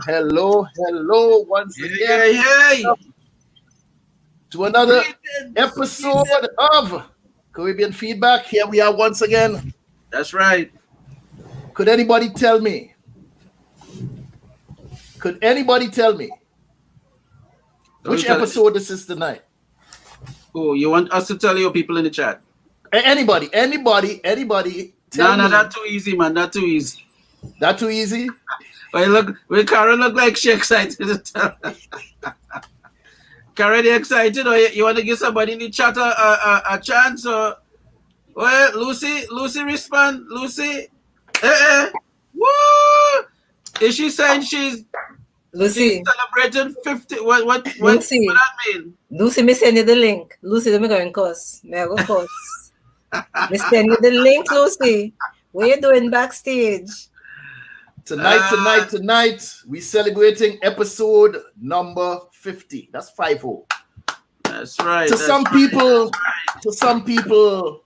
Hello once again to another episode of Caribbean Feedback. Here we are once again. That's right. Could anybody tell me which episode this is tonight? Oh, you want us to tell you, people in the chat? Anybody. No, Me. not too easy, man. Not too easy. Not too easy? Well, Karin look like she excited to tell. Karin, you excited, or you want to give somebody in the chat a chance? Or well, Lucy respond. Lucy, woo! Is she saying she's celebrating 50? What Lucy, what that mean? Lucy, me send you the link. Lucy, let me go and cuss. Me go cuss. Me send you the link, Lucy. What you doing backstage? Tonight, we celebrating episode number 50. That's 50. That's right. To some people,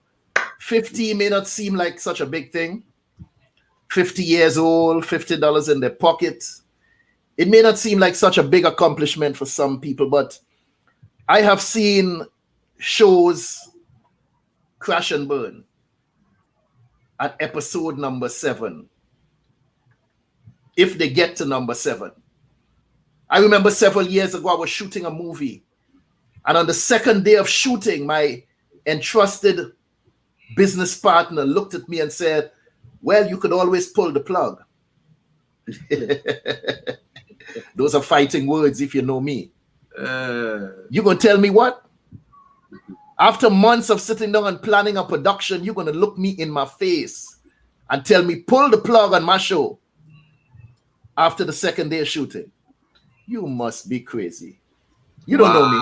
50 may not seem like such a big thing. 50 years old, $50 in their pocket. It may not seem like such a big accomplishment for some people, but I have seen shows crash and burn at episode number 7. If they get to number 7. I remember several years ago, I was shooting a movie. And on the second day of shooting, my entrusted business partner looked at me and said, well, you could always pull the plug. Those are fighting words if you know me. You're going to tell me what? After months of sitting down and planning a production, you're going to look me in my face and tell me, pull the plug on my show. After the second day of shooting. You must be crazy. You don't know me.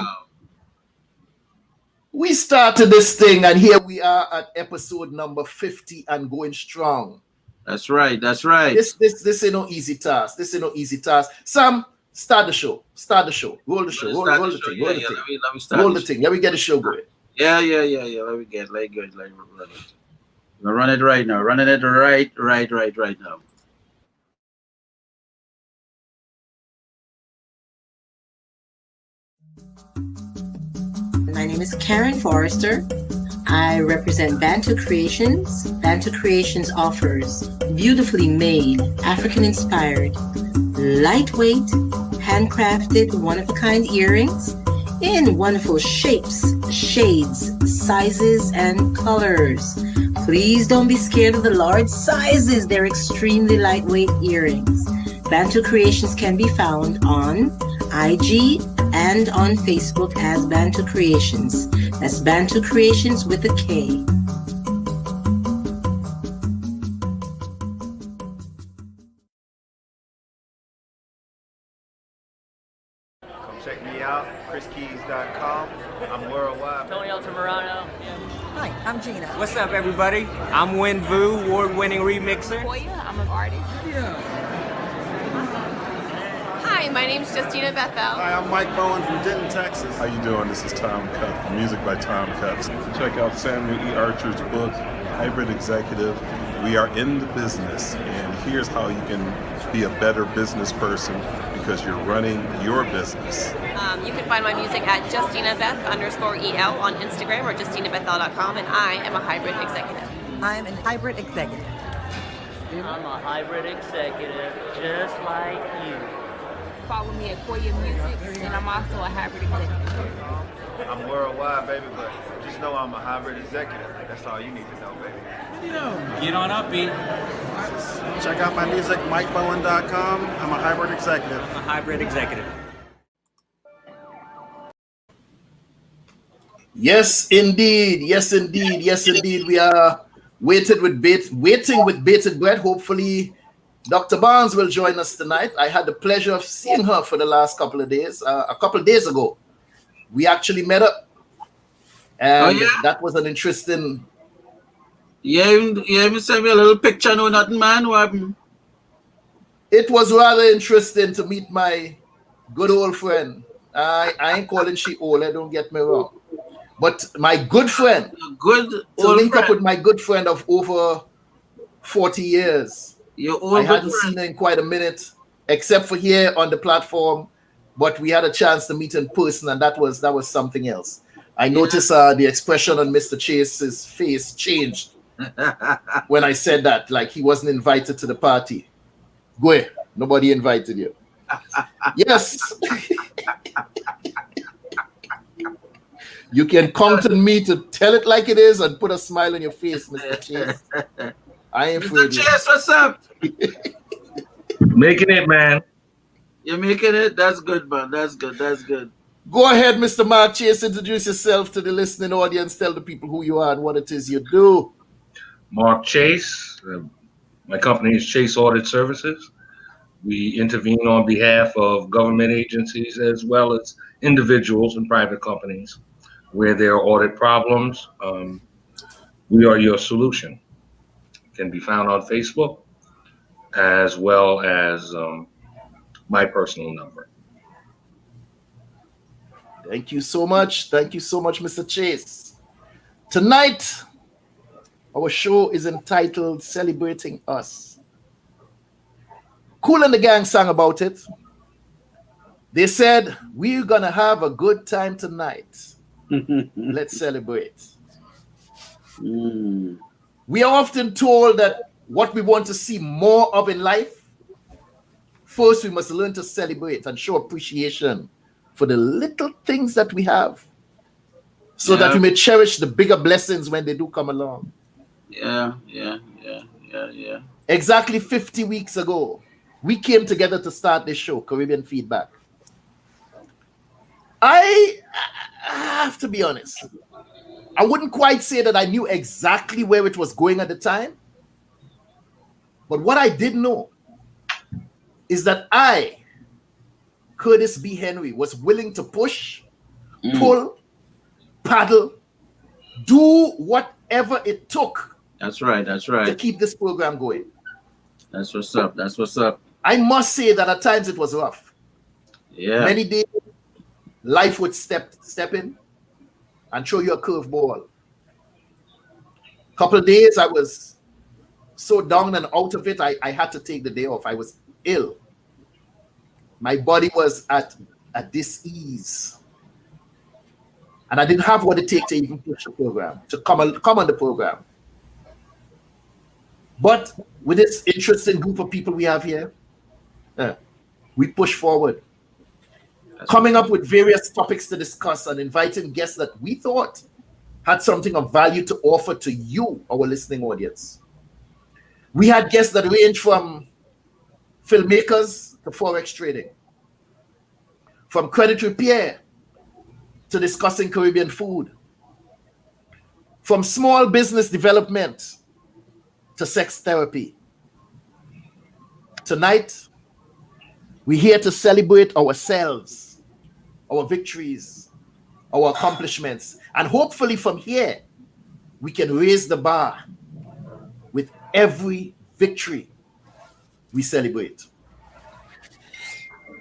We started this thing and here we are at episode number 50 and going strong. That's right. This ain't no easy task. Sam, start the show. Roll the show. Roll the thing. Let me get the show going. Yeah. Let me get it. We're running it right now. Running it right now. My name is Karin Forrester. I represent BantuKreations. BantuKreations offers beautifully made, African-inspired, lightweight, handcrafted, one-of-a-kind earrings in wonderful shapes, shades, sizes, and colors. Please don't be scared of the large sizes. They're extremely lightweight earrings. BantuKreations can be found on IG and on Facebook as BantuKreations. That's BantuKreations with a K. Come check me out, chriskeys.com. I'm worldwide. Tony Altamirano. Hi, I'm Gina. What's up, everybody? I'm Win Vu, award-winning remixer. I'm an artist. Hi, my name's Justina Bethel. Hi, I'm Mike Bowen from Denton, Texas. How you doing? This is Tom Cup from Music by Tom Cups. Check out Samuel E. Archer's book, Hybrid Executive. We are in the business, and here's how you can be a better business person because you're running your business. You can find my music at JustinaBeth_EL on Instagram or JustinaBethel.com, and I am a hybrid executive. I'm a hybrid executive. I'm a hybrid executive, just like you. Follow me at Koya Music, and I'm also a hybrid executive. I'm worldwide, baby, but just know I'm a hybrid executive. That's all you need to know, baby. Get on up, B. Check out my music, MikeBowen.com. I'm a hybrid executive. I'm a hybrid executive. Yes, indeed. We are waiting with bated breath. Hopefully, Dr. Barnes will join us tonight. I had the pleasure of seeing her for the last couple of days. A couple of days ago, we actually met up, and that was an interesting. Yeah, you sent me a little picture. No, nothing, man. What happened? It was rather interesting to meet my good old friend. I ain't calling she old. Don't get me wrong. But my good friend, link up with my good friend of over 40 years. I hadn't seen her in quite a minute, except for here on the platform. But we had a chance to meet in person, and that was something else. I noticed the expression on Mr. Chase's face changed when I said that, like he wasn't invited to the party. Go ahead. Nobody invited you. Yes. You can count on me to tell it like it is and put a smile on your face, Mr. Chase. I ain't afraid. Mr. Chase, what's up? Making it, man. You're making it? That's good, man. That's good. Go ahead, Mr. Mark Chase. Introduce yourself to the listening audience. Tell the people who you are and what it is you do. Mark Chase. My company is Chase Audit Services. We intervene on behalf of government agencies as well as individuals and private companies where there are audit problems. We are your solution. It can be found on Facebook as well as my personal number. Thank you so much. Thank you so much, Mr. Chase. Tonight, our show is entitled Celebrating Us. Kool and the Gang sang about it. They said, we're going to have a good time tonight. Let's celebrate. We are often told that what we want to see more of in life, first we must learn to celebrate and show appreciation for the little things that we have so that we may cherish the bigger blessings when they do come along. Yeah. Exactly 50 weeks ago, we came together to start this show, Caribbean Feedback. I have to be honest. I wouldn't quite say that I knew exactly where it was going at the time. But what I did know is that I, Curtis B. Henry, was willing to push, pull, paddle, do whatever it took. That's right. To keep this program going. That's what's up. I must say that at times it was rough. Yeah. Many days, life would step in and throw you a curveball. Couple of days, I was so down and out of it, I had to take the day off. I was ill. My body was at dis-ease. And I didn't have what it takes to even push the program, to come on the program. But with this interesting group of people we have here, we push forward. Coming up with various topics to discuss and inviting guests that we thought had something of value to offer to you, our listening audience. We had guests that range from filmmakers to forex trading, from credit repair to discussing Caribbean food, from small business development to sex therapy. Tonight, we're here to celebrate ourselves, our victories, our accomplishments, and hopefully from here, we can raise the bar with every victory we celebrate.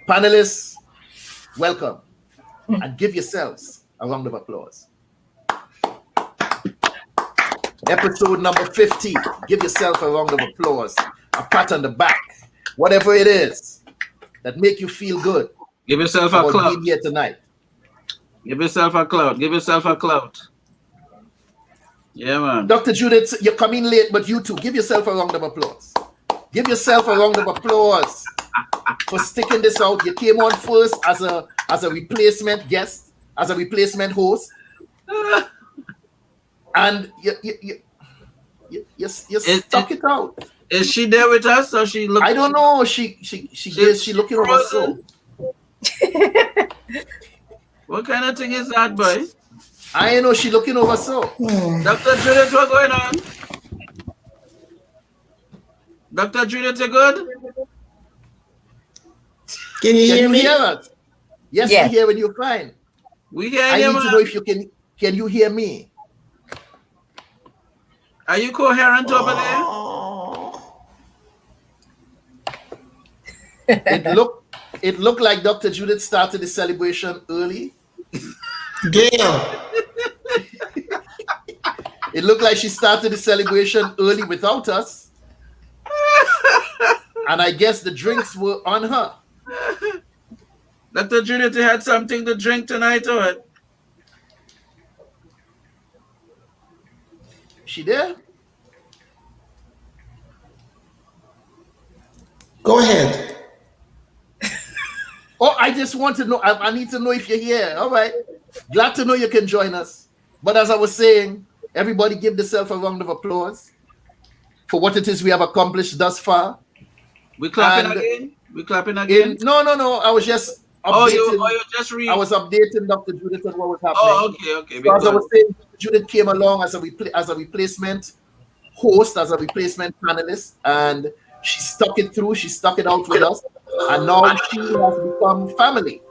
Panelists, welcome, and give yourselves a round of applause. Episode number 50, give yourself a round of applause, a pat on the back, whatever it is that make you feel good. Give yourself a clap. Here tonight. Give yourself a clout. Yeah, man. Dr. Judith, you're coming late, but you too, give yourself a round of applause. Give yourself a round of applause for sticking this out. You came on first as a replacement guest, as a replacement host, and you stuck it out. Is she there with us, or she looking? I don't know. She looking over so. What kind of thing is that, boy? I know she looking over so. Dr. Judith, what's going on? Dr. Judith, you good? Can you hear me? Hear us? Yes, Yes. we hear you fine. We hear I you, need to know if you can you hear me? Are you coherent over there? It looked like Dr. Judith started the celebration early. Gail. It looked like she started the celebration early without us. And I guess the drinks were on her. Dr. Judith, you had something to drink tonight, or what? She there? Go ahead. Oh, I just want to know. I need to know if you're here. All right. Glad to know you can join us. But as I was saying, everybody give themselves a round of applause for what it is we have accomplished thus far. We clapping again? We clapping again? No. I was just updating. You just read. I was updating Dr. Judith on what was happening. Oh, okay. So as I was saying, Judith came along as a replacement host, as a replacement panelist, and she stuck it through. She stuck it out with us, and now she has become family.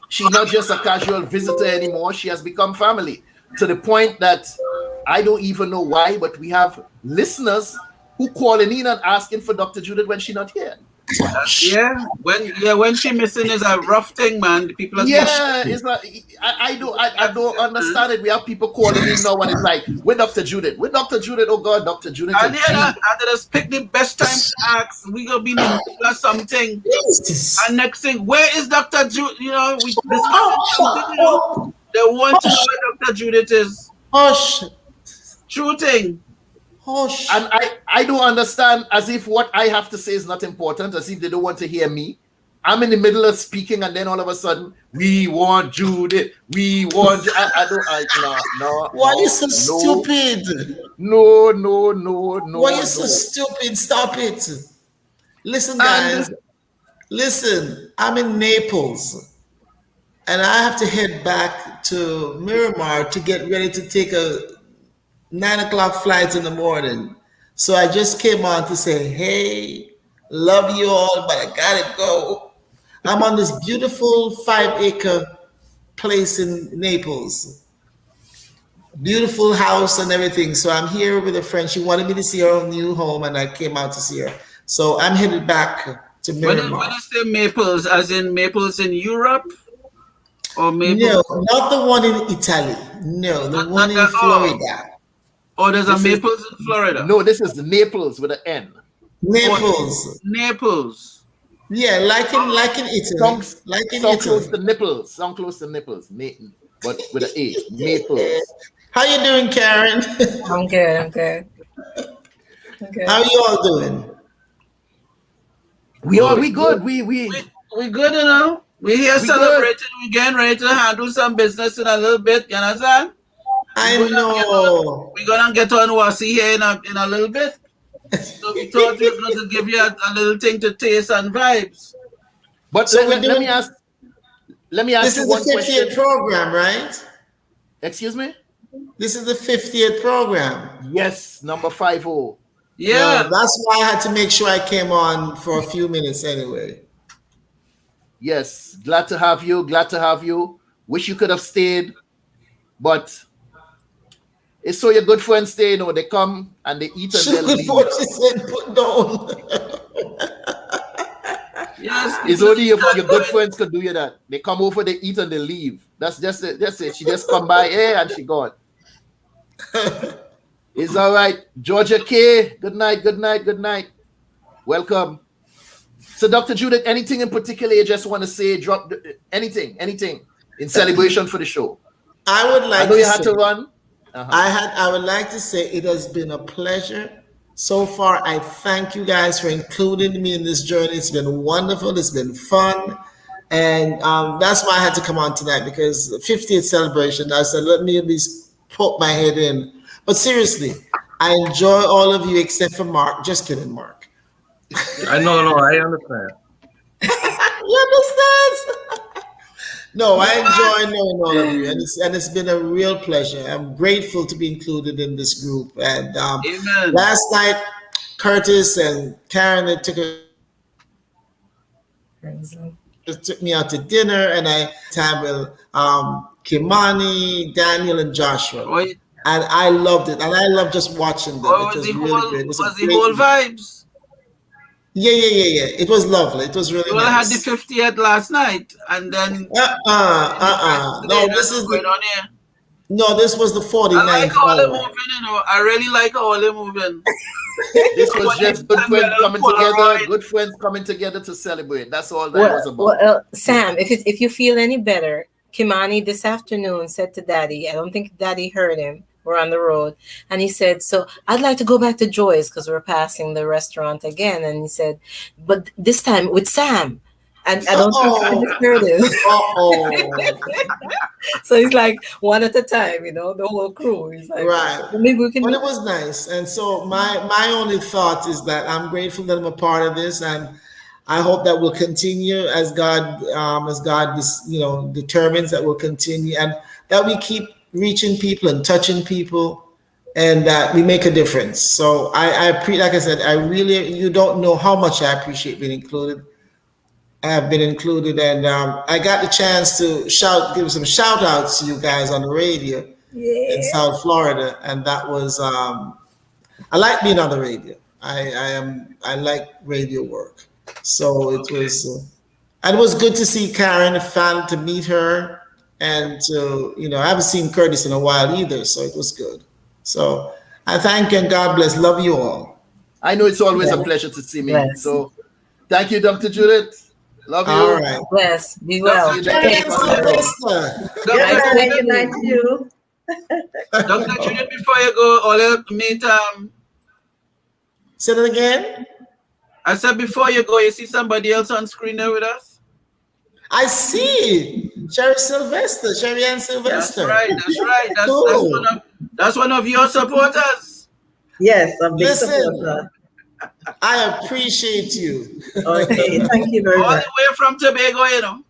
She's not just a casual visitor anymore. She has become family to the point that I don't even know why, but we have listeners who calling in and asking for Dr. Judith when she's not here. When she missing is a rough thing, man. The people are it's like I don't understand it. We have people calling in now and it's like, with Dr. Judith, oh God, Dr. Judith. And then just pick the best time to ask. We gonna be in the middle of something. And next thing, where is Dr. Judith? You know, we discuss they want to know where Dr. Judith is. Hush. True thing. Hush. And I don't understand, as if what I have to say is not important, as if they don't want to hear me. I'm in the middle of speaking, and then all of a sudden, we want Judith. We want. No. Why are you so stupid? No. Why are you so stupid? Stop it. Listen, guys. Listen, I'm in Naples, and I have to head back to Miramar to get ready to take a 9 o'clock flight in the morning. So I just came on to say, hey, love you all, but I gotta go. I'm on this beautiful 5-acre place in Naples. Beautiful house and everything. So I'm here with a friend. She wanted me to see her new home, and I came out to see her. So I'm headed back to Miramar. When you say Maples, as in Maples in Europe? Or Maples? No, not the one in Italy. No, the one in Florida. Oh, there's a Maples in Florida. No, this is the Naples with an N. Naples. Naples. Yeah, like in Italy. Sound close to nipples. Sound close to nipples. But with an A. Naples. How you doing, Karin? I'm good. How you all doing? We good. We good, you know. We here celebrating. We getting ready to handle some business in a little bit. You understand? I know. We're gonna get on Wasi here in a little bit. So we thought we were going to give you a little thing to taste and vibes. But so let me ask this you one question. This is the 50th program, right? Excuse me? This is the 50th program. Yes, number 50. Yeah. That's why I had to make sure I came on for a few minutes anyway. Yes, glad to have you. Wish you could have stayed, but it's so your good friends stay, you know, they come and they eat and they leave. Put down. Yes, it's only your good friends could do you that. They come over, they eat and they leave. That's just it. She just come by here and she gone. It's all right. Georgia K, good night. Welcome. So Dr. Judith, anything in particular you just want to say? Drop anything in celebration for the show. I would like I know you had to run. I would like to say it has been a pleasure so far. I thank you guys for including me in this journey. It's been wonderful. It's been fun. And that's why I had to come on tonight, because the 50th celebration, I said, let me at least poke my head in. But seriously, I enjoy all of you except for Mark. Just kidding, Mark. I understand. You understand? No, I enjoy knowing all of you, and it's been a real pleasure. I'm grateful to be included in this group. And last night, Curtis and Karin, they took me out to dinner, and I had with Kimani, Daniel, and Joshua. And I loved it. And I love just watching them. It was really great. It was the whole vibes? Yeah. It was lovely. It was really nice. I had the 50th last night, and then No, this is going on here. No, this was the 49th. I like all the moving, you know. I really like all the moving. This was just good friends coming together. Good friends coming together to celebrate. That's all that was about. Well, Sam, if you feel any better, Kimani this afternoon said to Daddy, I don't think Daddy heard him. We're on the road, and he said, "So I'd like to go back to Joy's because we're passing the restaurant again." And he said, "But this time with Sam." And I don't think I heard him. So it's like one at a time, you know, the whole crew. He's like, right. Maybe we can. Well, it was nice, and so my only thought is that I'm grateful that I'm a part of this, and I hope that will continue as God determines that will continue, and that we keep reaching people and touching people, and that we make a difference. So like I said, you don't know how much I appreciate being included. I have been included, and I got the chance to give some shout outs to you guys on the radio in South Florida, and that was I like being on the radio. I like radio work, so it was good to see Karin, to meet her, and I haven't seen Curtis in a while either, so it was good. So I thank you and God bless. Love you all. I know it's always a pleasure to see me. Yes. So thank you, Dr. Judith. Love you. All right. Bless. Be well. Good night to you. Dr. Judith, before you go, I'll meet Say that again. I said before you go, you see somebody else on screen there with us? I see Sherry Ann Sylvester. That's right. Cool. That's one of your supporters. Yes, a big supporter. I appreciate you. Okay, thank you very much. All the way from Tobago, you know.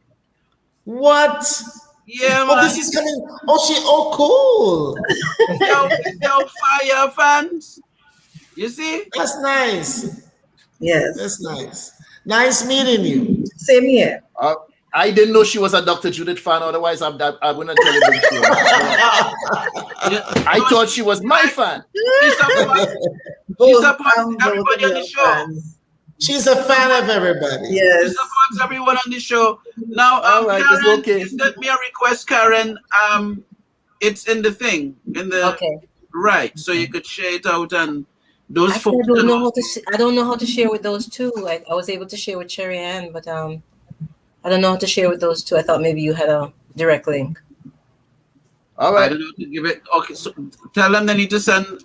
What? Yeah, man. This is coming. Cool. Yo, fire fans. You see? That's nice. Yes. That's nice. Nice meeting you. Same here. I didn't know she was a Dr. Judith fan. Otherwise, I wouldn't tell you. I thought she was my fan. She supports everybody on the show. She's a fan of everybody. Yes. She supports everyone on the show. Now, right, Karin, it's okay. you sent me a request, Karin. It's in the thing. Right. So you could share it out and those I don't know how to share with those two. I was able to share with Sherry Ann, but I don't know how to share with those two. I thought maybe you had a direct link. All right. I don't know to give it. Okay, so tell them they need to send.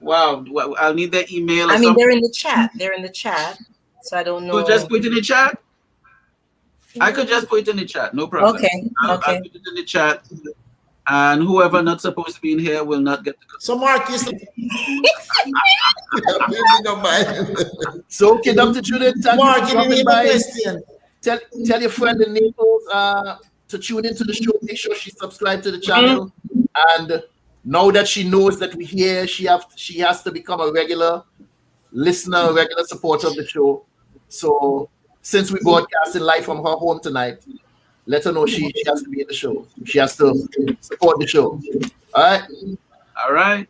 Wow, I'll need their email. I mean, they're in the chat. So I don't know. So just put it in the chat. I could just put it in the chat. No problem. Okay. I'll put it in the chat. And whoever not supposed to be in here will not get the. So Marcus. So okay, Dr. Judith, thank Mark, you for dropping by. Tell your friend in Naples to tune into the show. Make sure she subscribed to the channel. And now that she knows that we're here, she has to become a regular listener, a regular supporter of the show. So since we broadcasting live from her home tonight, let her know she has to be in the show. She has to support the show. All right.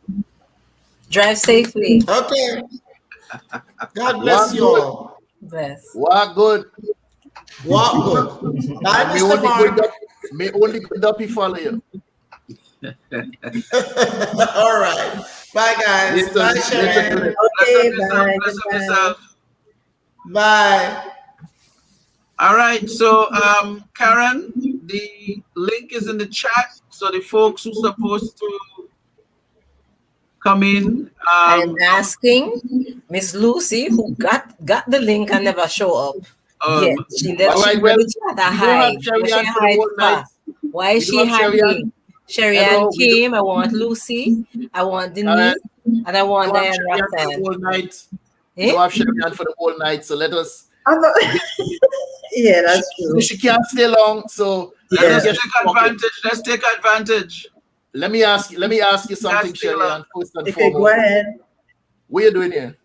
Drive safely. Okay. God bless you all. Bless. Walk good. Walk good. Bye, Mr. Mark. May only good up follow you. All right. Bye, guys. Bye, Sharon. Okay, bye. Bye. All right. So, Karin, the link is in the chat. So the folks who are supposed to come in. I'm asking Miss Lucy, who got the link and never show up. Yes, she did. Why is she hiding? Sherry Ann came. I want Lucy. I want Denise. And I want Diane Roxanne. You have Sherry Ann for the whole night. So let us. Yeah, that's true. She can't stay long. So let's take advantage. Let me ask you something, Sherry Ann, first and foremost. Go ahead. What are you doing here?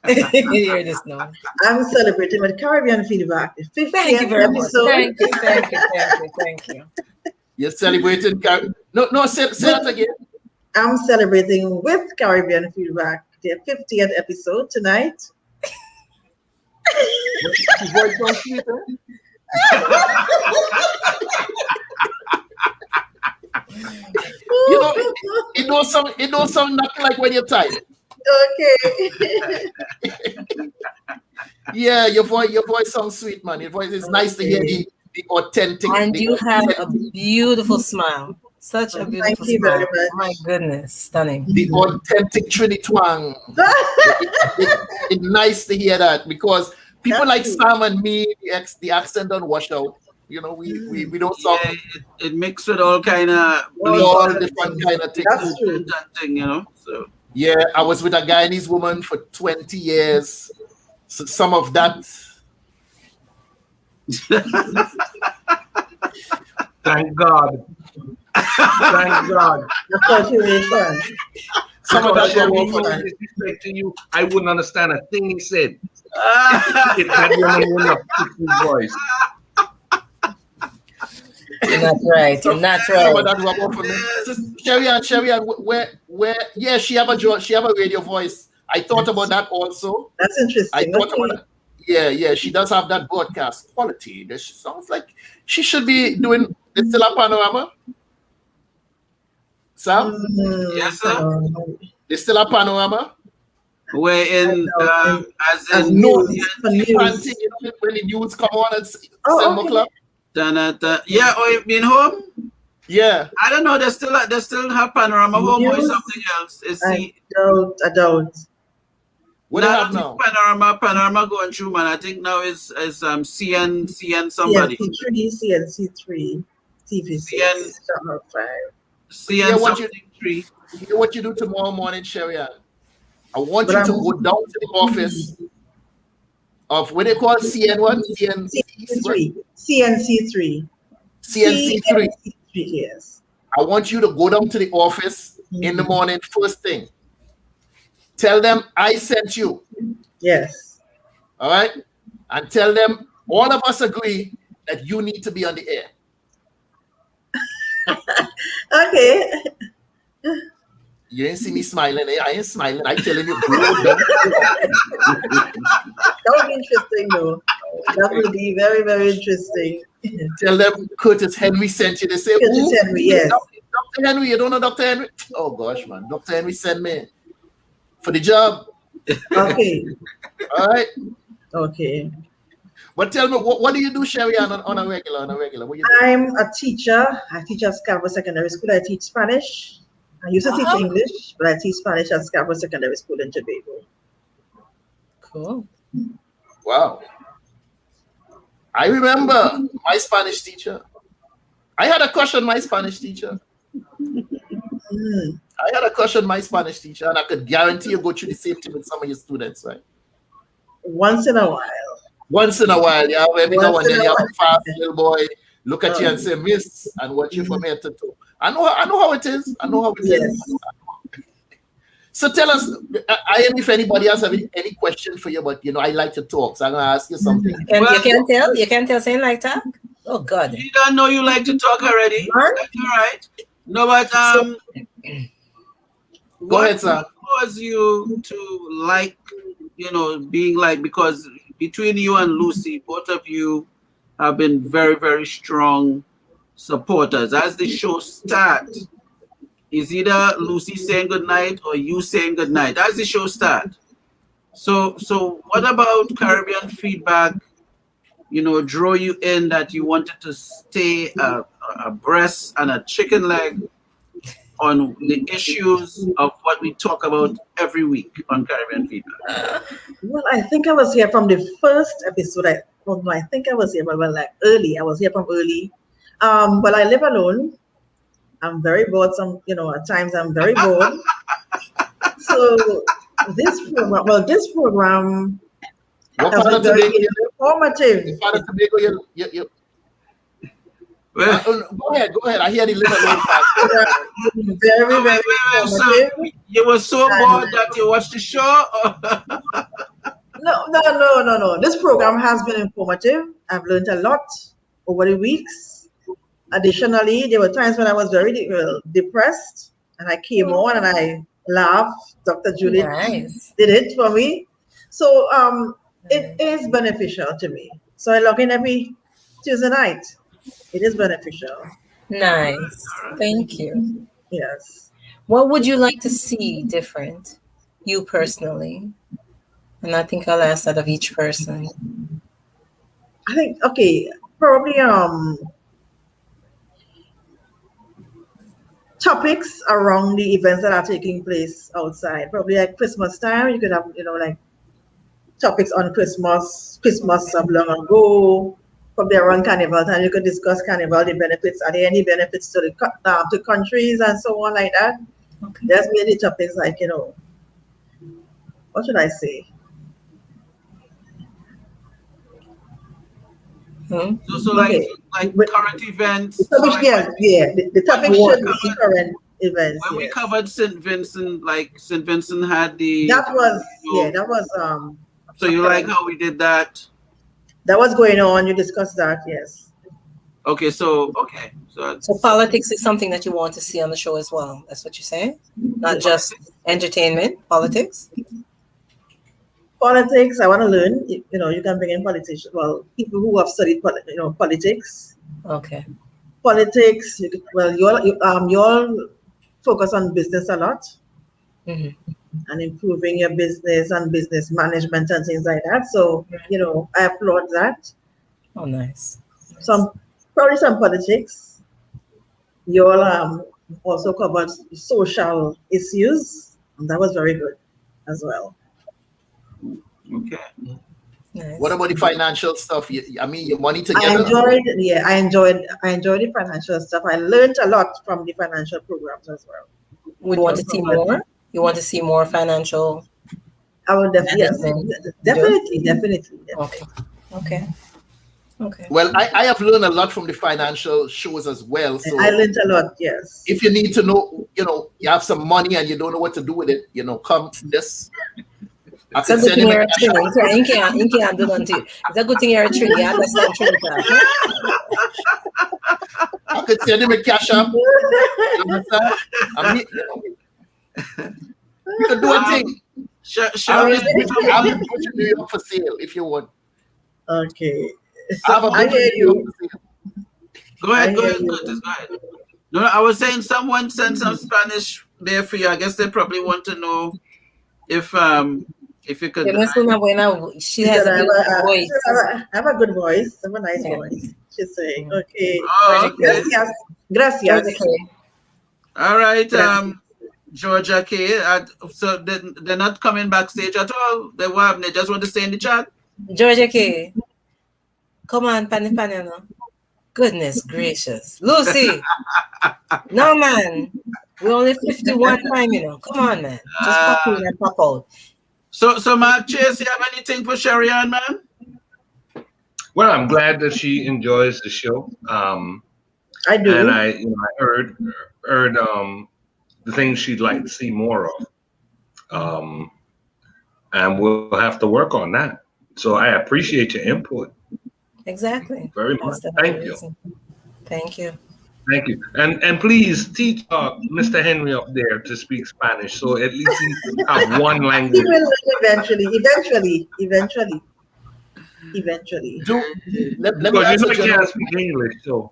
Hear this now. I'm celebrating with Caribbean feedback. The 50th Thank you very much. episode. Thank you. You're celebrating. No, say that again. I'm celebrating with Caribbean feedback their 50th episode tonight. It don't sound nothing like when you're tired. Okay. Yeah, your voice sounds sweet, man. Your voice is nice to hear the authentic. And you have a beautiful smile. Such a beautiful Thank you smile. very much. My goodness, stunning. The authentic Trinitwang. It's nice to hear that because people like Sam and me, the accent don't wash out. You know, we don't talk. Yeah, it mixed with all kind of different kind of things. That's true. You know. So yeah, I was with a Guyanese woman for 20 years. So some of that. Thank God. Thank God. I thought you were fun. Some of that disrespect to you, I wouldn't understand a thing he said. If that woman wouldn't have picked his voice. You're not right. You're not right. Sherry, where? Yeah, she have a radio voice. I thought about that also. That's interesting. I thought about that. Yeah, she does have that broadcast quality. That sounds like she should be doing. Is still a panorama? Sam? Yes, sir. Is still a panorama? We're in as in news. When the news come on at 7 o'clock. Yeah, or you been home? Yeah. I don't know. They still have panorama home or something else. I don't. What do you have now? Panorama going through, man. I think now is CN somebody. CNC3, TV6, Channel 5. CN something 3. You know what you do tomorrow morning, Sherry? I want you to go down to the office of what they call CN what? CNC3. CNC3. Yes. I want you to go down to the office in the morning, first thing. Tell them I sent you. Yes. All right? And tell them all of us agree that you need to be on the air. Okay. You ain't see me smiling. I ain't smiling. I'm telling you. That would be interesting, though. That would be very, very interesting. Tell them Curtis Henry sent you. They say, Curtis Henry, yes. Dr. Henry, you don't know Dr. Henry? Oh, gosh, man. Dr. Henry sent me for the job. Okay. All right. Okay. But tell me, what do you do, Sherry, on a regular? What you do? I'm a teacher. I teach at Scarborough Secondary School. I teach Spanish. I used to teach English, but I teach Spanish at Scarborough Secondary School in Tobago. Cool. Wow. I remember my Spanish teacher. I had a crush on my Spanish teacher. I had a crush on my Spanish teacher, and I could guarantee you go through the same thing with some of your students, right? Once in a while. Once in a while, yeah. Every now and then you have a fast little boy look at you and say, "Miss," and watch you from head to toe. I know how it is. I know how it is. So tell us, I am if anybody else have any question for you, but I like to talk, so I'm gonna ask you something. You can't tell saying like talk? Oh God. You don't know you like to talk already. That's all right. No, but go ahead, sir. What caused you to like, being like, because between you and Lucy, both of you have been very, very strong supporters. As the show starts, is either Lucy saying goodnight or you saying goodnight as the show starts. So what about Caribbean feedback, draw you in that you wanted to stay a breast and a chicken leg on the issues of what we talk about every week on Caribbean feedback? Well, I think I was here from the first episode. I think I was here, but early. I was here from early. Well, I live alone. I'm very bored. At times I'm very bored. So this program has been very informative. Go ahead. I hear the live alone part. Very, very informative. So you were so bored that you watched the show? No. This program has been informative. I've learned a lot over the weeks. Additionally, there were times when I was very depressed, and I came on and I laughed. Dr. Judith did it for me. So it is beneficial to me. So I log in every Tuesday night. It is beneficial. Nice. Thank you. Yes. What would you like to see different, you personally? And I think I'll ask that of each person. I think, okay, probably topics around the events that are taking place outside. Probably like Christmas time, you could have, like topics on Christmas of long ago. Probably around Carnival time, you could discuss Carnival, the benefits. Are there any benefits to the countries and so on like that? Okay. There's many topics like, what should I say? So like current events. The topic should be current events. When we covered St. Vincent, like St. Vincent had the. That was. So you like how we did that? That was going on. You discussed that, yes. Okay, so politics is something that you want to see on the show as well. That's what you're saying? Not just entertainment, politics? Politics, I want to learn. You can bring in politicians. Well, people who have studied politics. Okay. Politics, you all focus on business a lot. Mm-hmm. And improving your business and business management and things like that. So, I applaud that. Oh, nice. Probably some politics. You all also covered social issues, and that was very good as well. Okay. Nice. What about the financial stuff? Your money together. I enjoyed the financial stuff. I learned a lot from the financial programs as well. We want to see more. You want to see more financial? I would definitely. Okay. Well, I have learned a lot from the financial shows as well. So I learned a lot, yes. If you need to know, you have some money and you don't know what to do with it, come this. I can send him a cash app. You can't do nothing. It's a good thing you're a Trini. You understand Trini. I could send him a cash app. You understand? You can do a thing. I'll put New York for sale if you want. Okay. I hear you. Go ahead. No, I was saying someone sent some Spanish there for you. I guess they probably want to know if you could. She has a good voice. I have a good voice. I have a nice voice. She's saying, okay. Okay. Gracias. All right. Georgia K. So they're not coming backstage at all. They just want to stay in the chat. Georgia K. Come on, Pani. Goodness gracious. Lucy. No, man. We're only 51 time, Come on, man. Just pop in and pop out. So Mark Chase, you have anything for Sherry Ann, man? Well, I'm glad that she enjoys the show. I do. And I heard the things she'd like to see more of. And we'll have to work on that. So I appreciate your input. Exactly. Very much. Thank you. Thank you. Thank you. And please teach Mr. Henry up there to speak Spanish, so at least he have one language. He will eventually. Let me because ask you you can't speak English, so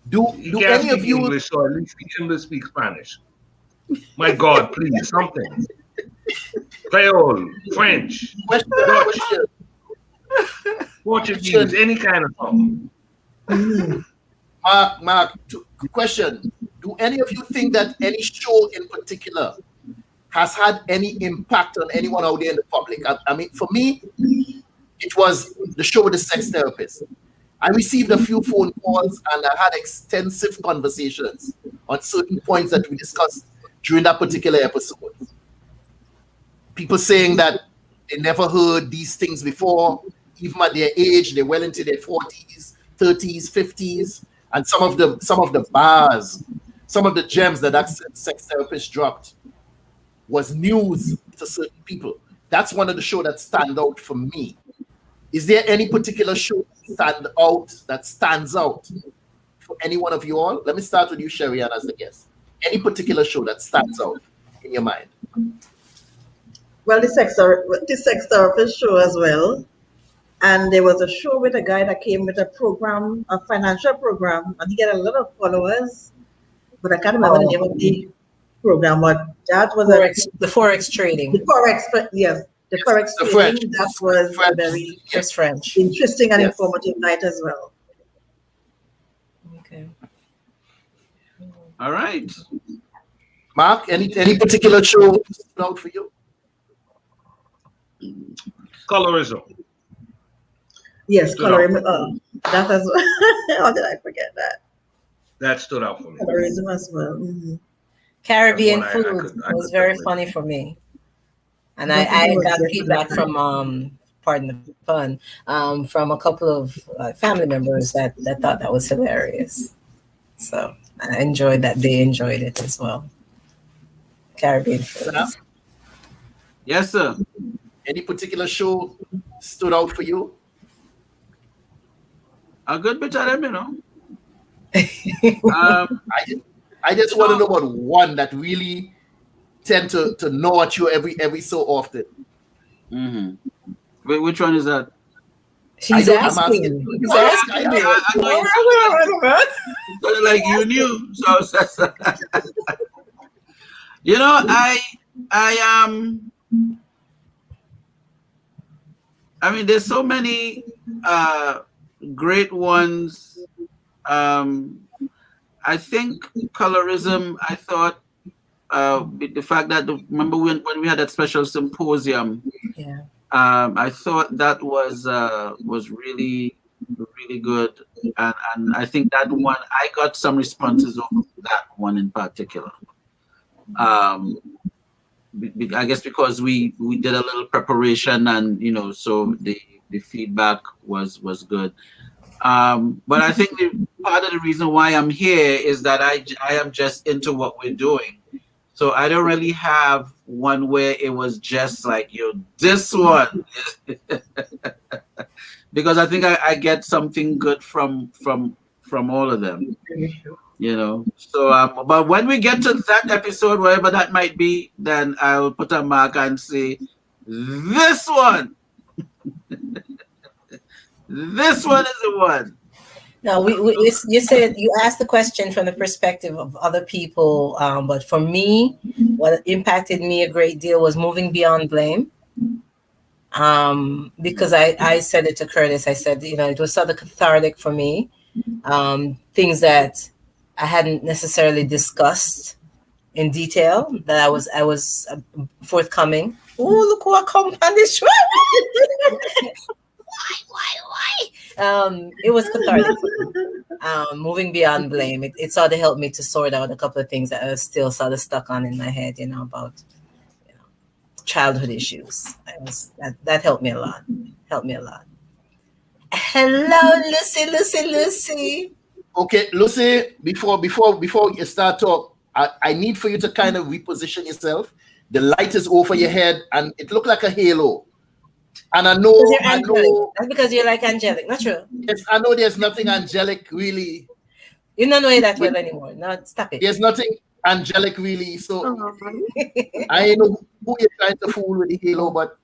do any of you English, so at least he can speak Spanish. My God, please, something. Creole, French, Dutch, Portuguese, any kind of something. Mark, question. Do any of you think that any show in particular has had any impact on anyone out there in the public? I mean, for me, it was the show with the sex therapist. I received a few phone calls and I had extensive conversations on certain points that we discussed during that particular episode. People saying that they never heard these things before, even at their age, they're well into their 40s, 30s, 50s. And some of the bars, some of the gems that sex therapist dropped was news to certain people. That's one of the shows that stand out for me. Is there any particular show that stands out for any one of you all? Let me start with you, Sherry-Ann, as the guest. Any particular show that stands out in your mind? Well, the sex therapist show as well. And there was a show with a guy that came with a program, a financial program, and he got a lot of followers. But I can't remember the name of the program. But that was the Forex trading. The Forex, yes. The Forex trading. That was a very interesting and informative night as well. Okay. All right. Mark, any particular show stood out for you? Colorism. Yes, colorism. That as well. How did I forget that? That stood out for me. Colorism as well. Mm-hmm. Caribbean food was very funny for me. And I got feedback from, pardon the pun, from a couple of family members that thought that was hilarious. So I enjoyed that. They enjoyed it as well. Caribbean food. Yes, sir. Any particular show stood out for you? A good bit of them, you know. I just want to know about one that really tend to gnaw at you every so often. Mm-hmm. Wait, which one is that? She's asking. He's asking me. Like you knew. So you know, I mean, there's so many great ones. I think colorism, I thought the fact that remember when we had that special symposium, I thought that was really good, and I think that one I got some responses over that one in particular. I guess because we did a little preparation, and so the feedback was good. But I think part of the reason why I'm here is that I am just into what we're doing. So I don't really have one where it was just like, this one. Because I think I get something good from all of them. So but when we get to that episode, wherever that might be, then I'll put a mark and say, this one. This one is the one. No, you said you asked the question from the perspective of other people, but for me, what impacted me a great deal was Moving Beyond Blame. Because I said it to Curtis. I said, it was sort of cathartic for me. Things that I hadn't necessarily discussed in detail, that I was forthcoming. Oh, look who I come on this show. Why? It was cathartic. Moving Beyond Blame. It sort of helped me to sort out a couple of things that I was still sort of stuck on in my head, about childhood issues. That helped me a lot. Hello, Lucy. Okay, Lucy, before you start talk, I need for you to kind of reposition yourself. The light is over your head and it looked like a halo. And I know that's because you're like angelic, not true. Yes, I know there's nothing angelic really. You don't know it that well anymore. No, stop it. There's nothing angelic really. So I know who you're trying to fool with the halo, but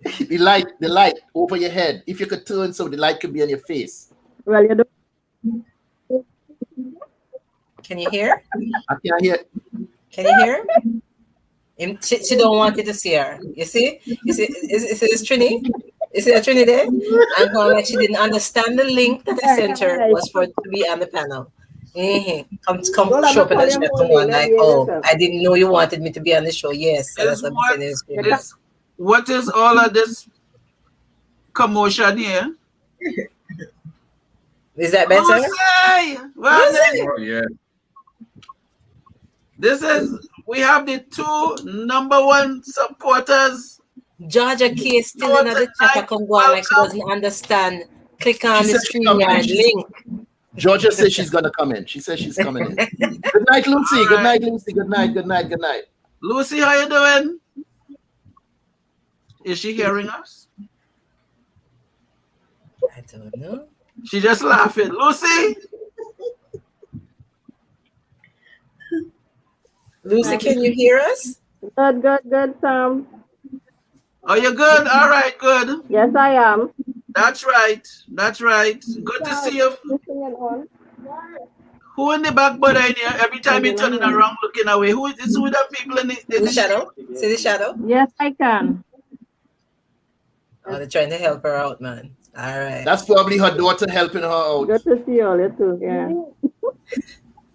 the light over your head. If you could turn so the light could be on your face. Well, you don't. Can you hear? I can't hear. Can you hear? She don't want you to see her. You see? Is Trini? Is it a Trini there? I'm going like she didn't understand the link that I sent her was for to be on the panel. Come show up and show one like, I didn't know you wanted me to be on the show. Yes, that's what is all of this commotion here? Is that better? Yeah. We have the two #1 supporters. Georgia K is still in the chat. Come go on like she doesn't understand. Click on the StreamYard link. Georgia says she's gonna come in. She says she's coming in. Good night, Lucy. Good night, Lucy. Good night. Lucy, how you doing? Is she hearing us? I don't know. She just laughing. Lucy? Lucy, can you hear us? Good, Sam. Oh, you're good? All right, good. Yes, I am. That's right. Good to see you. Who in the back but in here? Every time you're turning around looking away. Who the people in the shadow? See the shadow? Yes, I can. Oh, they're trying to help her out, man. All right. That's probably her daughter helping her out. Good to see you all, you too. Yeah.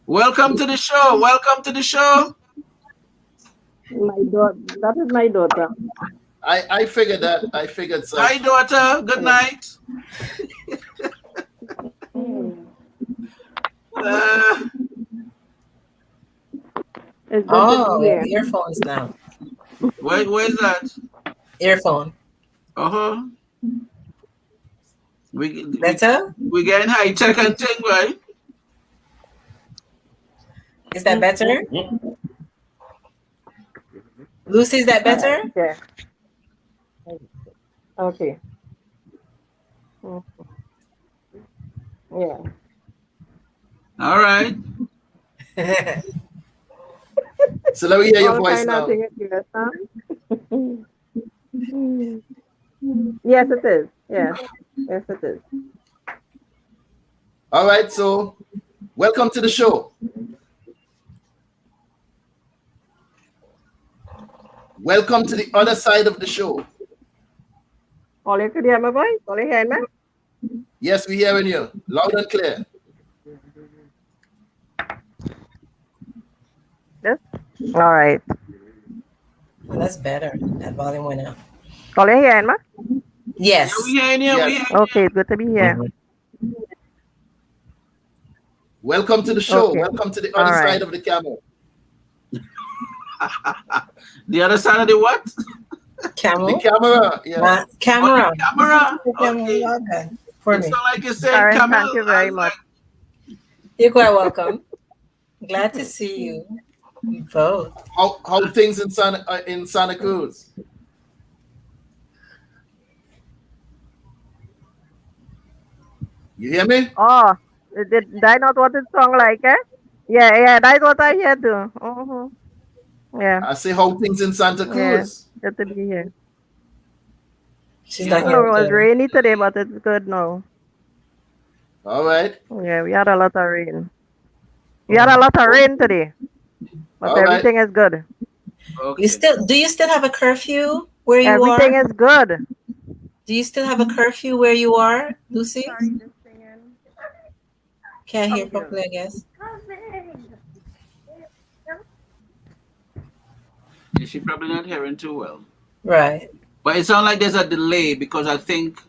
Welcome to the show. My daughter. That is my daughter. I figured that. I figured so. Hi, daughter. Good night. Earphones now. Where's that? Earphone. Better? We getting high tech and thing, right? Is that better? Lucy, is that better? Yeah. Okay. Yeah. All right. So let me hear your voice now. Yes, it is. Yes, it is. All right, so welcome to the show. Welcome to the other side of the show. All you could hear my voice? All you hear me? Yes, we're hearing you loud and clear. Yes. All right. Well, that's better. That volume went up. All you hearing me? Yes. Yeah, we hearing you. Yes. Okay, good to be here. Welcome to the show. Okay. Welcome to the other side of the camera. The other side of the what? Camera. The camera. Yeah. Camera. Oh, the camera. Okay. For me. So like you said, Karen, camera. thank you very much. You're quite welcome. Glad to see you both. How things in Santa Cruz? You hear me? Oh, did I not what it song like, eh? Yeah, that's what I hear too. Yeah. I say how things in Santa Cruz. Yeah, good to be here. She's not It was rainy today, but it's good now. All right. Yeah, we had a lot of rain. We had a lot of rain today, but All right. everything is good. Okay. Do you still have a curfew where you are? Everything is good. Do you still have a curfew where you are, Lucy? Can't hear properly, I guess. Yeah, she's probably not hearing too well. Right. But it sounds like there's a delay because I think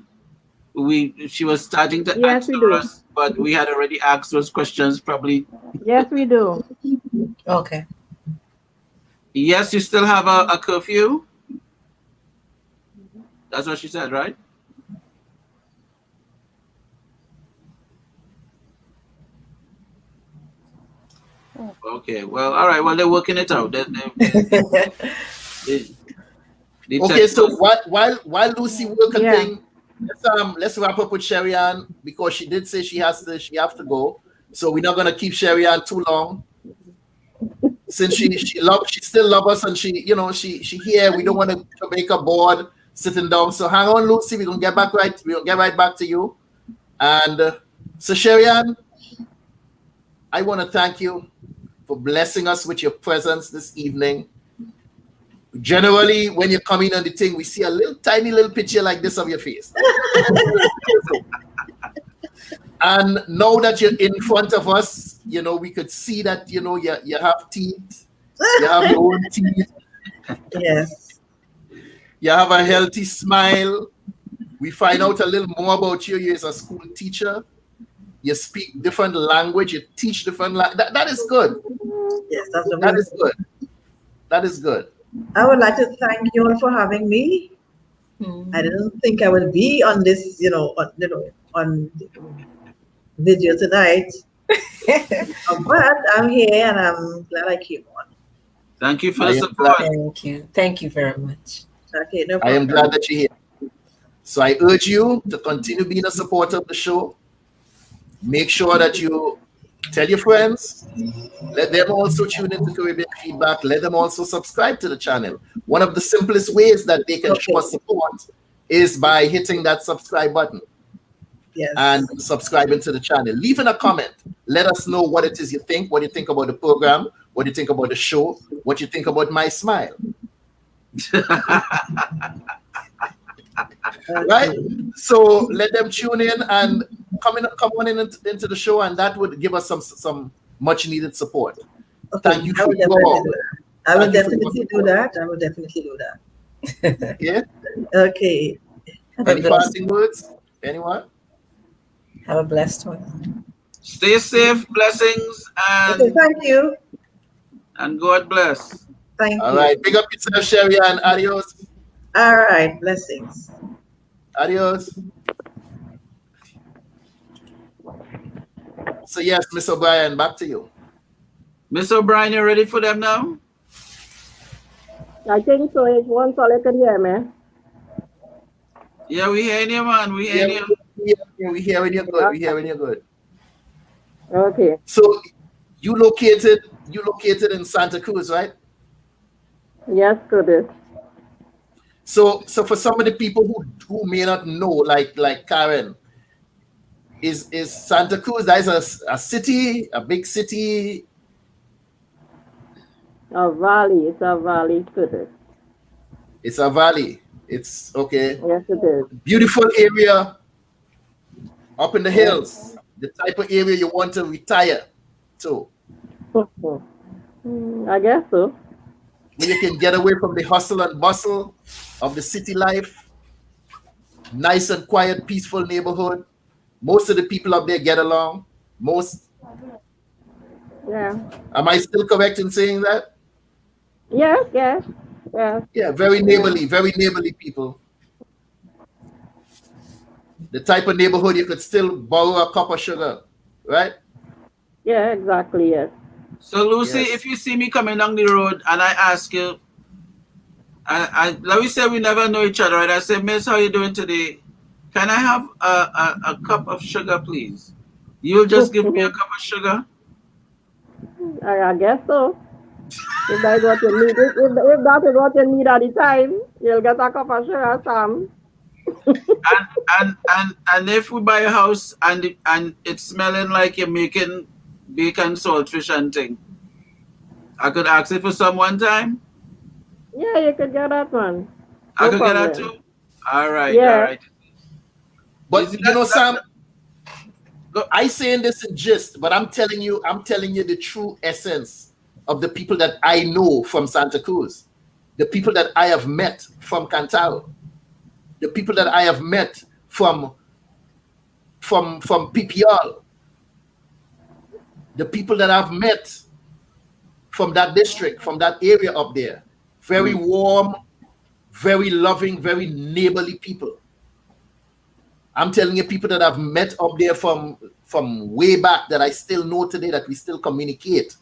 she was starting to Yes, we do. us, but we had already asked those questions probably. Yes, we do. Okay. Yes, you still have a curfew? That's what she said, right? Okay, well, all right. Well, they're working it out. Okay, so while Lucy working thing, let's wrap up with Sherry Ann because she did say she have to go. So we're not gonna keep Sherry Ann too long. Since she still loves us and she here. We don't want to make her bored sitting down. So hang on, Lucy. We're gonna get right back to you. And so Sherry Ann, I want to thank you for blessing us with your presence this evening. Generally, when you come in on the thing, we see a tiny little picture like this of your face. And now that you're in front of us, we could see that, you have teeth. You have your own teeth. Yes. You have a healthy smile. We find out a little more about you. You're a school teacher. You speak different language. You teach different language. That is good. Yes, that is good. That is good. I would like to thank you all for having me. I didn't think I would be on this, on video tonight. But I'm here and I'm glad I came on. Thank you for the support. Thank you. Thank you very much. Okay, no I problem. am glad that you're here. So I urge you to continue being a supporter of the show. Make sure that you tell your friends. Let them also tune into Caribbean Feedback. Let them also subscribe to the channel. One of the simplest ways that they can show us support is by hitting that subscribe button. Yes. And subscribing to the channel. Leaving a comment. Let us know what it is you think, what you think about the program, what you think about the show, what you think about my smile. Right? So let them tune in and come on in into the show, and that would give us some much needed support. Okay. Thank you for your I will definitely do that. I will definitely do that. Yeah. Okay. Any passing words? Anyone? Have a blessed one. Stay safe, blessings, and okay, thank you. And God bless. Thank you. All right, big up yourself, Sherry, and adios. All right, blessings. Adios. So yes, Miss O'Brien, back to you. Miss O'Brien, you ready for them now? I think so. If one solid can hear me. Yeah, we hearing you, man. We hearing you. We hearing you good. We hearing you good. Okay. So you located in Santa Cruz, right? Yes, good. So for some of the people who may not know, like Karin, is Santa Cruz, that is a city, a big city? A valley. It's a valley, good. It's a valley. It's okay. Yes, it is. Beautiful area up in the hills. The type of area you want to retire to. I guess so. Where you can get away from the hustle and bustle of the city life. Nice and quiet, peaceful neighborhood. Most of the people up there get along. Most. Yeah. Am I still correct in saying that? Yes. Yeah, very neighborly people. The type of neighborhood you could still borrow a cup of sugar, right? Yeah, exactly, yes. So Lucy, Yes. if you see me coming down the road and I ask you, I like we said we never know each other, right? I said, Miss, how you doing today? Can I have a cup of sugar, please? You'll just give me a cup of sugar? I guess so. If that is what you need, if that is what you need at the time, you'll get a cup of sugar, Sam. and if we buy a house and it's smelling like you're making bacon, saltfish, and thing, I could ask it for some one time. Yeah, you could get that one. I No could problem. get that too. All right, Yeah. all right. But you know, Sam, I saying this in gist, but I'm telling you the true essence of the people that I know from Santa Cruz, the people that I have met from Cantaro, the people that I have met from PPL, the people that I've met from that district, from that area up there. Very warm, very loving, very neighborly people. I'm telling you, people that I've met up there from way back that I still know today, that we still communicate.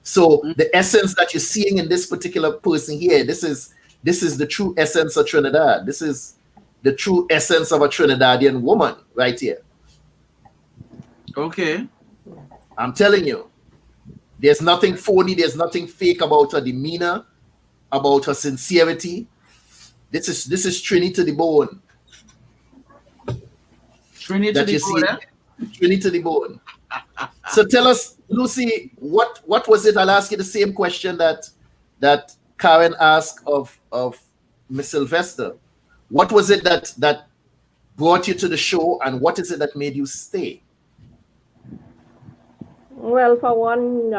So the essence that you're seeing in this particular person here, this is the true essence of Trinidad. This is the true essence of a Trinidadian woman right here. Okay. I'm telling you, there's nothing phony, there's nothing fake about her demeanor, about her sincerity. This is Trini to the bone. Trini to the bone, eh? Trini to the bone. So tell us, Lucy, what was it? I'll ask you the same question that Karin asked of Miss Sylvester. What was it that brought you to the show, and what is it that made you stay? Well, for one,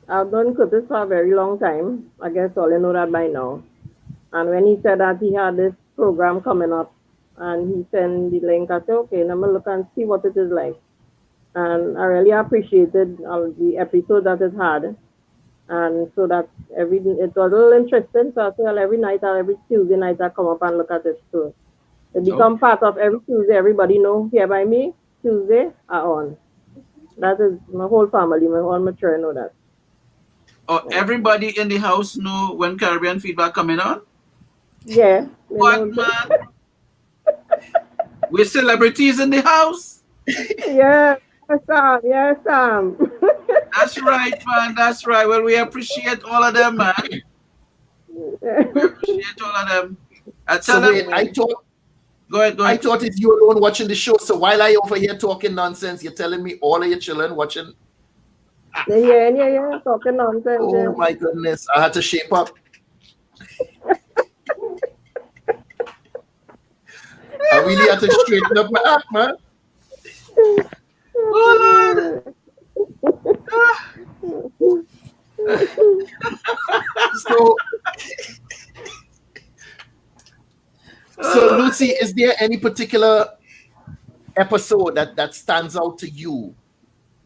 I've done Curtis for a very long time. I guess all you know that by now. And when he said that he had this program coming up, and he sent the link, I said, okay, let me look and see what it is like. And I really appreciated the episode that it had. And so that it was a little interesting. So I said, well, every Tuesday night, I come up and look at it. So it become part of every Tuesday. Everybody know here by me, Tuesday are on. That is my whole family, all my children know that. everybody in the house know when Caribbean Feedback coming on? Yeah. What, man? We're celebrities in the house. Yeah, Sam. Yeah, Sam. That's right, man. That's right. Well, we appreciate all of them, man. We appreciate all of them. So wait, I thought. Go ahead. I thought it's you alone watching the show. So while I over here talking nonsense, you're telling me all of your children watching. Yeah, talking nonsense. Oh my goodness, I had to shape up. I really had to straighten up my act, man. So Lucy, is there any particular episode that stands out to you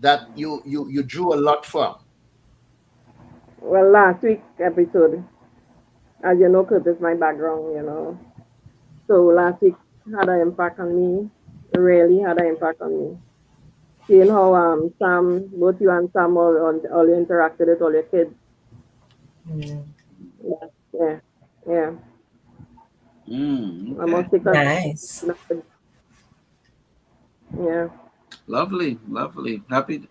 that you drew a lot from? Well, last week's episode, as you know, Curtis, my background, So last week had an impact on me, really had an impact on me. Seeing how Sam, both you and Sam all you interacted with all your kids. Yeah. I must take nice. Yeah. Lovely. Happy.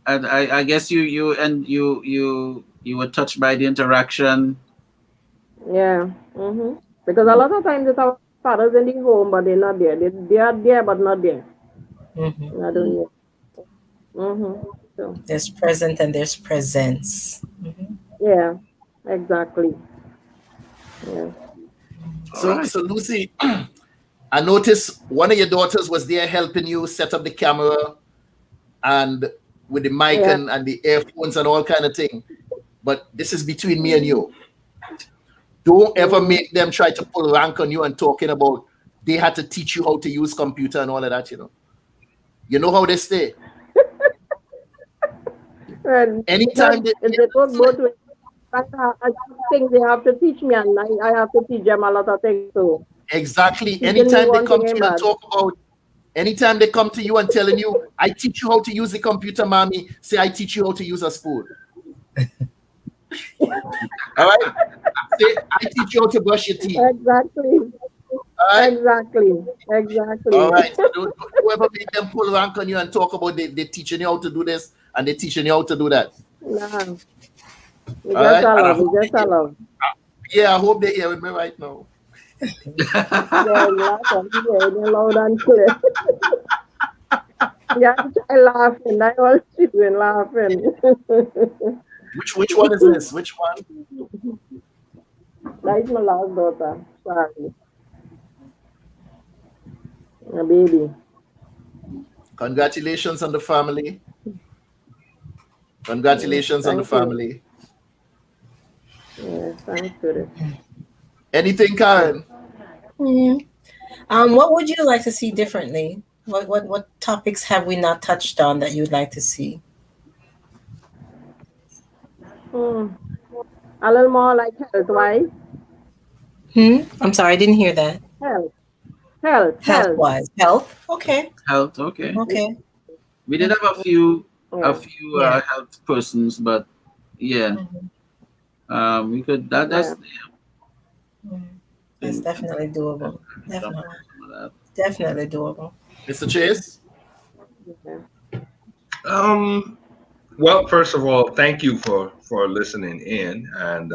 And I guess you were touched by the interaction. Yeah. Because a lot of times it's our fathers in the home, but they're not there. They are there, but not there. I don't know. So. There's present and there's presence. Yeah, exactly. Yeah. So Lucy, I noticed one of your daughters was there helping you set up the camera and with the mic and the earphones and all kind of thing. But this is between me and you. Don't ever make them try to pull rank on you and talking about they had to teach you how to use computer and all of that, You know how they stay. Anytime they don't both ways. I think they have to teach me, and I have to teach them a lot of things too. Exactly. Anytime they come to you and talk about, anytime they come to you and telling you, I teach you how to use the computer, mommy, say I teach you how to use a spoon. All right? Say I teach you how to brush your teeth. Exactly. Right? Exactly. All right. So don't ever make them pull rank on you and talk about they're teaching you how to do this and they're teaching you how to do that. Nah. We just allow. Yeah, I hope they're here with me right now. Yeah, loud and clear. Yeah, I laughing. I was sitting laughing. Which one is this? Which one? That's my last daughter. Sorry. My baby. Congratulations on the family. Congratulations on the family. Yeah, thanks for it. Anything, Karin? What would you like to see differently? What topics have we not touched on that you'd like to see? A little more like health-wise. I'm sorry, I didn't hear that. Health-wise. Health? Okay. Health, okay. Okay. We did have a few health persons, but yeah. We could that's That's definitely doable. Definitely doable. Mr. Chase? Well, first of all, thank you for listening in, and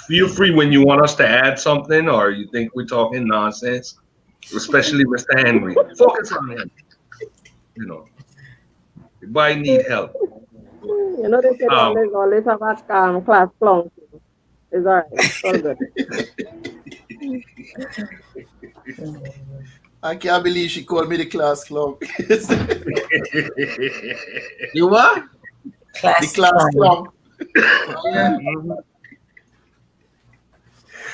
feel free when you want us to add something or you think we're talking nonsense, especially Mr. Henry. Focus on him. Everybody need help. They say always have a class clown. It's all right. It's all good. I can't believe she called me the class clown. You what? The class clown.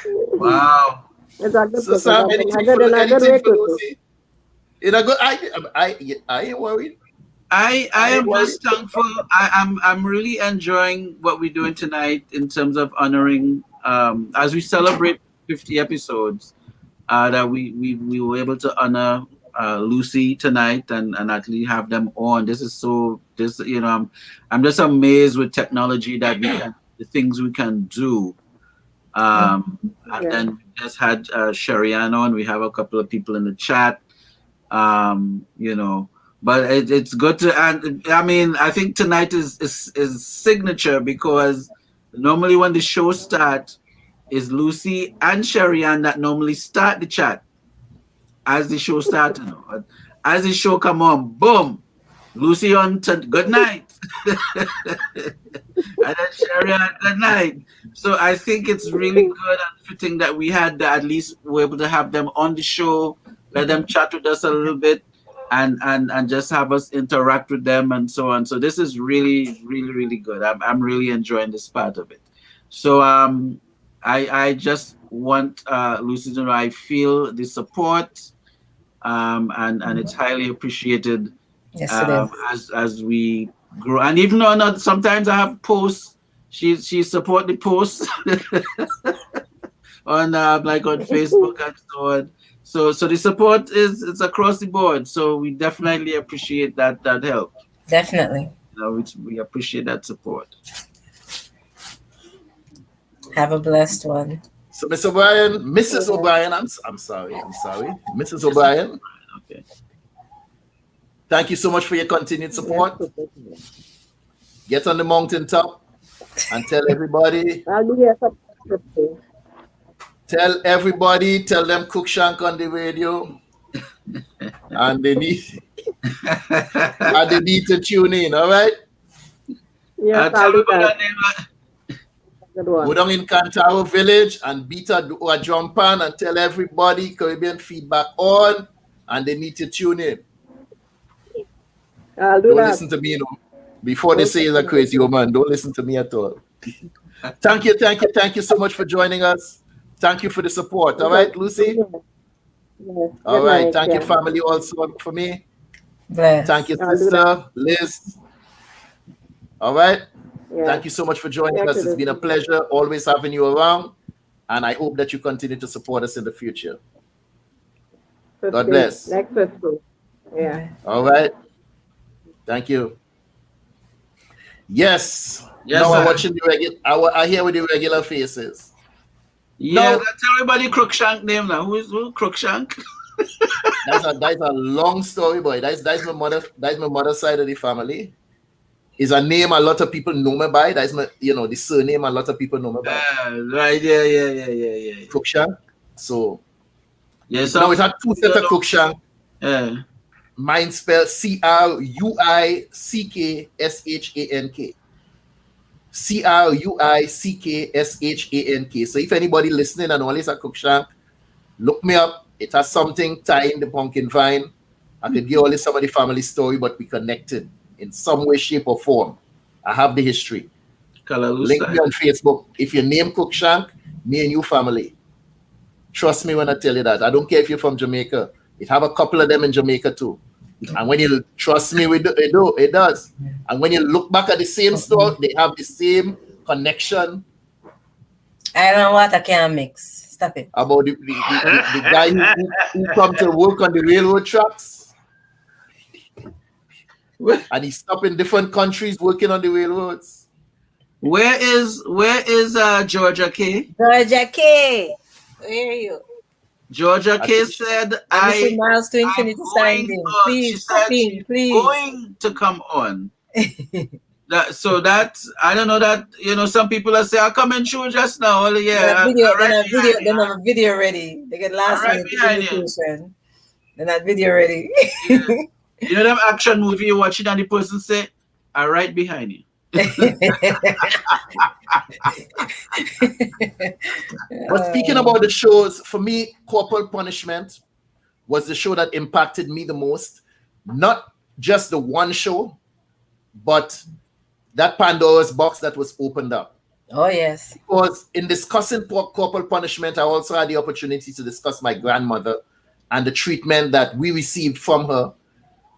Wow. So Sam, anything for Lucy? I ain't worried. I am just thankful. I'm really enjoying what we're doing tonight in terms of honoring as we celebrate 50 episodes. That we were able to honor Lucy tonight and actually have them on. This This, you know, I'm just amazed with technology that the things we can do. And then we just had Sharianne on. We have a couple of people in the chat. You know, but it's good to, and I mean, I think tonight is signature, because normally when the show starts, is Lucy and Sharianne that normally start the chat as the show starts. As the show come on, boom, Lucy on to good night. And then Sharianne, good night. So I think it's really good and fitting that we had at least we're able to have them on the show, let them chat with us a little bit, and just have us interact with them and so on. So this is really, really, really good. I'm really enjoying this part of it. So I just want Lucy to know I feel the support, and it's highly appreciated. Yes, it is. As we grow. And even though not sometimes I have posts, she support the posts on like on Facebook and so on. So the support is across the board. So we definitely appreciate that help. Definitely. You know, we appreciate that support. Have a blessed one. So Mrs. O'Brien, I'm sorry. Mrs. O'Brien. Okay. Thank you so much for your continued support. Get on the mountaintop and tell everybody. Tell everybody, tell them Cruikshank on the radio. And they need to tune in, all right? Yes, I'll do that. Go down in Cantaro Village and beat a drum pan and tell everybody Caribbean Feedback on, and they need to tune in. I'll do Don't that. listen to me, you know, before they say you're a crazy woman. Don't listen to me at all. Thank you so much for joining us. Thank you for the support. All right, Lucy? Yes. All right. Thank you, family, also for me. Bless. Thank you, sister Liz. All right. Thank you so much for joining us. It's been a pleasure always having you around, and I hope that you continue to support us in the future. God bless. Next Thursday. Yeah. All right. Thank you. Yes. Yes, now sir. I'm watching the regular. I hear with the regular faces. Yeah, tell everybody Cruikshank name now. Who Cruikshank? That's a long story, boy. That's my mother. That's my mother's side of the family. Is a name a lot of people know me by. That's my, the surname a lot of people know me by. Right. Yeah. Cruikshank. So yes. Now it had two sets of Cruikshank. Yeah. Mine spelled Cruickshank. Cruickshank. So if anybody listening and only is a Cruikshank, look me up. It has something tying the pumpkin vine. I could give only some of the family story, but we connected in some way, shape, or form. I have the history. Link me on Facebook. If your name Cruikshank, me and you family. Trust me when I tell you that. I don't care if you're from Jamaica. It have a couple of them in Jamaica too. And when you trust me, it does. And when you look back at the same store, they have the same connection. I don't know what I can't mix. Stop it. About the guy who come to work on the railroad tracks. And he stop in different countries working on the railroads. Where is Georgia K? Georgia K. Where are you? Georgia K said, I Miles to Infinity signed in. Please, please. Going to come on. That's I don't know that some people are saying, I'll come and show just now. Well, yeah. They have a video ready. They get last minute communication. They're not video ready. Yeah. You know them action movie you're watching and the person say, I'm right behind you. But speaking about the shows, for me, Corporal Punishment was the show that impacted me the most. Not just the one show, but that Pandora's box that was opened up. Oh, yes. Because in discussing Corporal Punishment, I also had the opportunity to discuss my grandmother and the treatment that we received from her.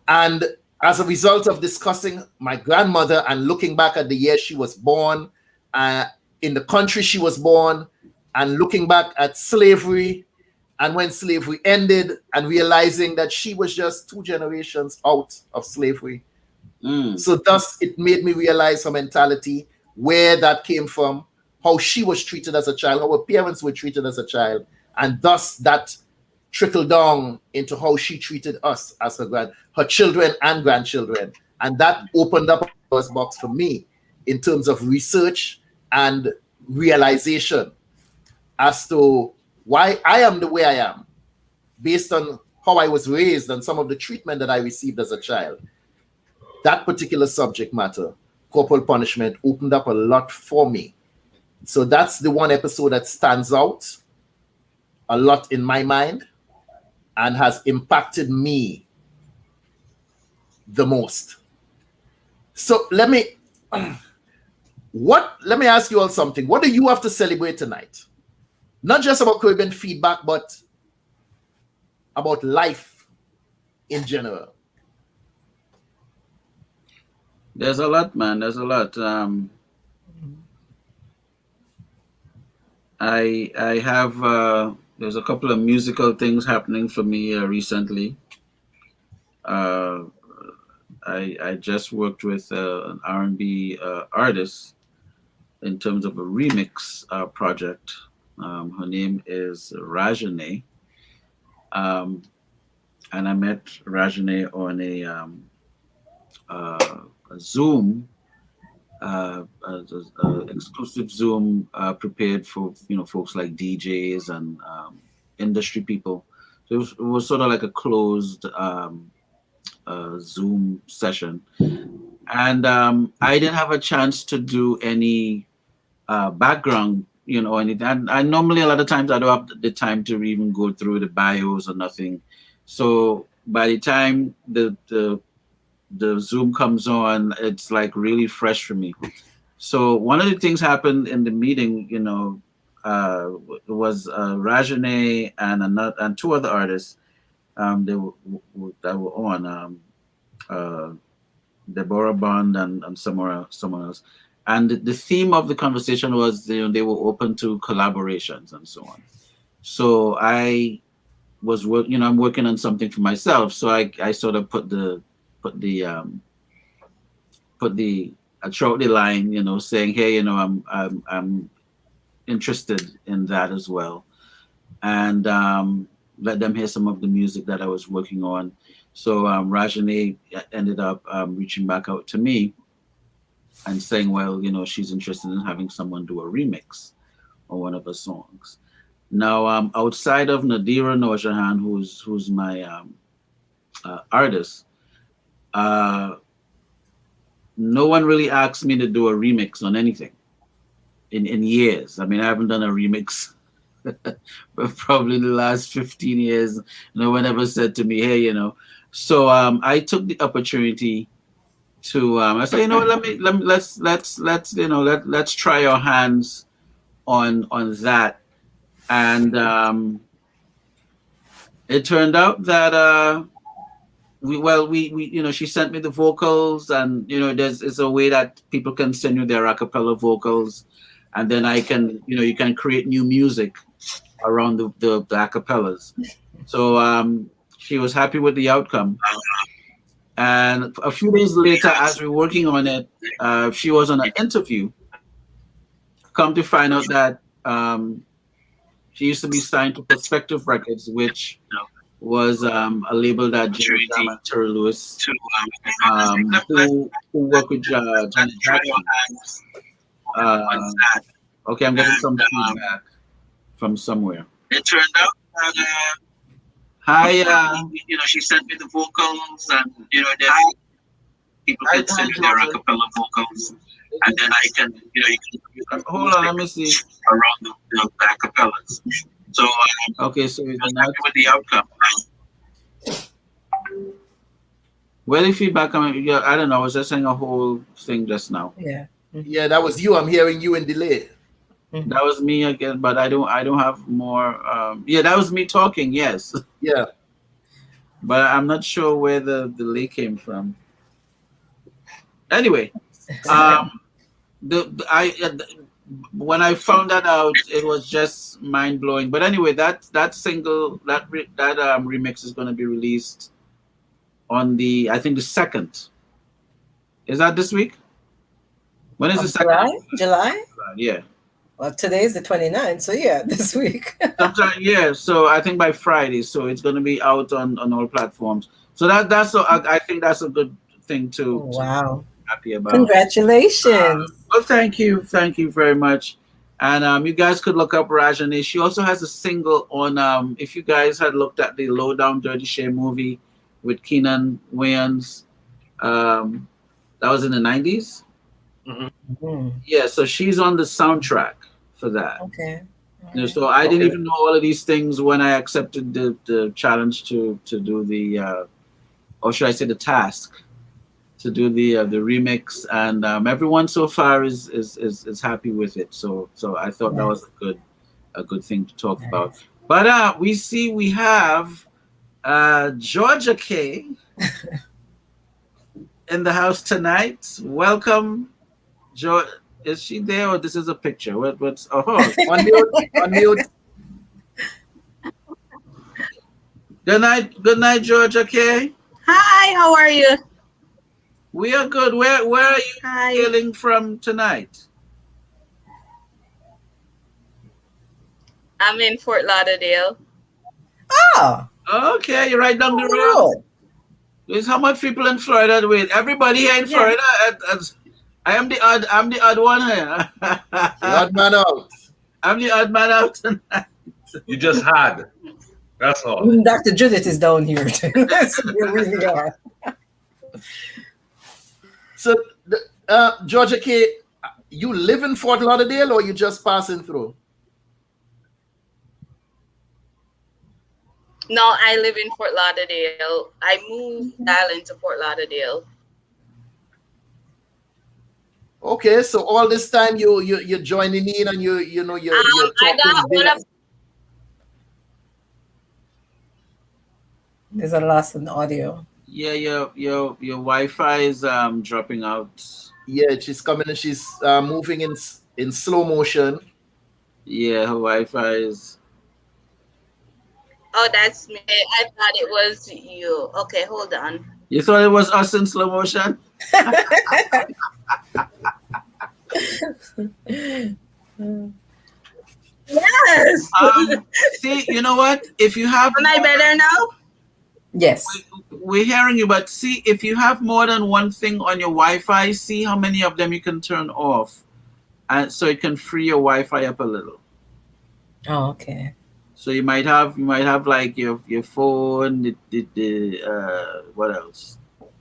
And as a result of discussing my grandmother and looking back at the year she was born, in the country she was born, and looking back at slavery and when slavery ended, and realizing that she was just 2 generations out of slavery, So thus it made me realize her mentality, where that came from, how she was treated as a child, how her parents were treated as a child, and thus that trickled down into how she treated us as her children and grandchildren. And that opened up a first box for me in terms of research and realization as to why I am the way I am, based on how I was raised and some of the treatment that I received as a child. That particular subject matter, corporal punishment, opened up a lot for me. So that's the one episode that stands out a lot in my mind and has impacted me the most. So let me ask you all something. What do you have to celebrate tonight? Not just about Caribbean feedback, but about life in general. There's a lot, man. There's a lot. I have there's a couple of musical things happening for me recently. I just worked with an R&B artist in terms of a remix project. Her name is Rajane. And I met Rajane on a Zoom, exclusive Zoom prepared for folks like DJs and industry people. So it was sort of like a closed Zoom session, and I didn't have a chance to do any background, anything. I normally a lot of times I don't have the time to even go through the bios or nothing. So by the time the Zoom comes on, it's like really fresh for me. So one of the things happened in the meeting, was Rajane and two other artists that were on, Deborah Bond and someone else. And the theme of the conversation was they were open to collaborations and so on. So I was I'm working on something for myself. So I sort of put the throughout the line, saying, hey, I'm interested in that as well, and let them hear some of the music that I was working on. So Rajane ended up reaching back out to me and saying, well, she's interested in having someone do a remix on one of her songs. Now, outside of Nadira Noorjahan, who's my artist, no one really asked me to do a remix on anything in years. I mean, I haven't done a remix but probably the last 15 years. No one ever said to me, hey, So I took the opportunity to I said, let's try our hands on that. And it turned out that we she sent me the vocals, and it's a way that people can send you their a cappella vocals, and then I can you can create new music around the a cappellas. So she was happy with the outcome, and a few days later, as we were working on it, she was on an interview. Come to find out that she used to be signed to Perspective Records, which was a label that Jerry Jam and Terry Lewis, who worked with Janet Jackson. Okay, I'm getting some feedback from somewhere. It turned out that hi, she sent me the vocals, and people can send me their a cappella vocals, and then I can you can hold on, let me see around the a cappellas. So okay, so you're not with the outcome. Where the feedback coming? Yeah, I don't know. I was just saying a whole thing just now. Yeah, that was you. I'm hearing you in delay. That was me again, but I don't have more. Yeah, that was me talking. Yes. Yeah. But I'm not sure where the delay came from. Anyway, when I found that out, it was just mind blowing. But anyway, that single, that remix is going to be released on I think the 2nd Is that this week? When is the second? July? Yeah. Well, today is the 29th, so yeah, this week. Sometime, yeah. So I think by Friday, so it's going to be out on all platforms. So I think that's a good thing to. Wow. To be happy about. Congratulations. Well, thank you very much. And you guys could look up Rajani. She also has a single on. If you guys had looked at the Low Down Dirty Shame movie with Keenan Wayans, that was in the 90s. Mm-hmm. Yeah, so she's on the soundtrack for that. Okay. So I didn't even know all of these things when I accepted the challenge to do the, or should I say the task, to do the remix, and everyone so far is happy with it. So I thought that was a good thing to talk about. But we have Georgia K in the house tonight. Welcome, George. Is she there, or this is a picture? What's on mute? Good night, Georgia K. Hi, how are you? We are good. Where are you hailing from tonight? I'm in Fort Lauderdale. Oh. Okay, you're right down the road. There's how much people in Florida with everybody here in Florida. I am the odd one here. The odd man out. I'm the odd man out tonight. You just had. That's all. Dr. Judith is down here too. You really are. So, Georgia K, you live in Fort Lauderdale, or you just passing through? No, I live in Fort Lauderdale. I moved Island to Fort Lauderdale. Okay, so all this time you're joining in, and you're I got one of. There's a loss in audio. Yeah, your Wi-Fi is dropping out. Yeah, she's coming and she's moving in slow motion. Yeah, her Wi-Fi is. Oh, that's me. I thought it was you. Okay, hold on. You thought it was us in slow motion? Yes. See, you know what? If you have. Am I better now? Yes. We're hearing you, but see, if you have more than one thing on your Wi-Fi, see how many of them you can turn off, and so it can free your Wi-Fi up a little. Oh, okay. So you might have like your phone, what else?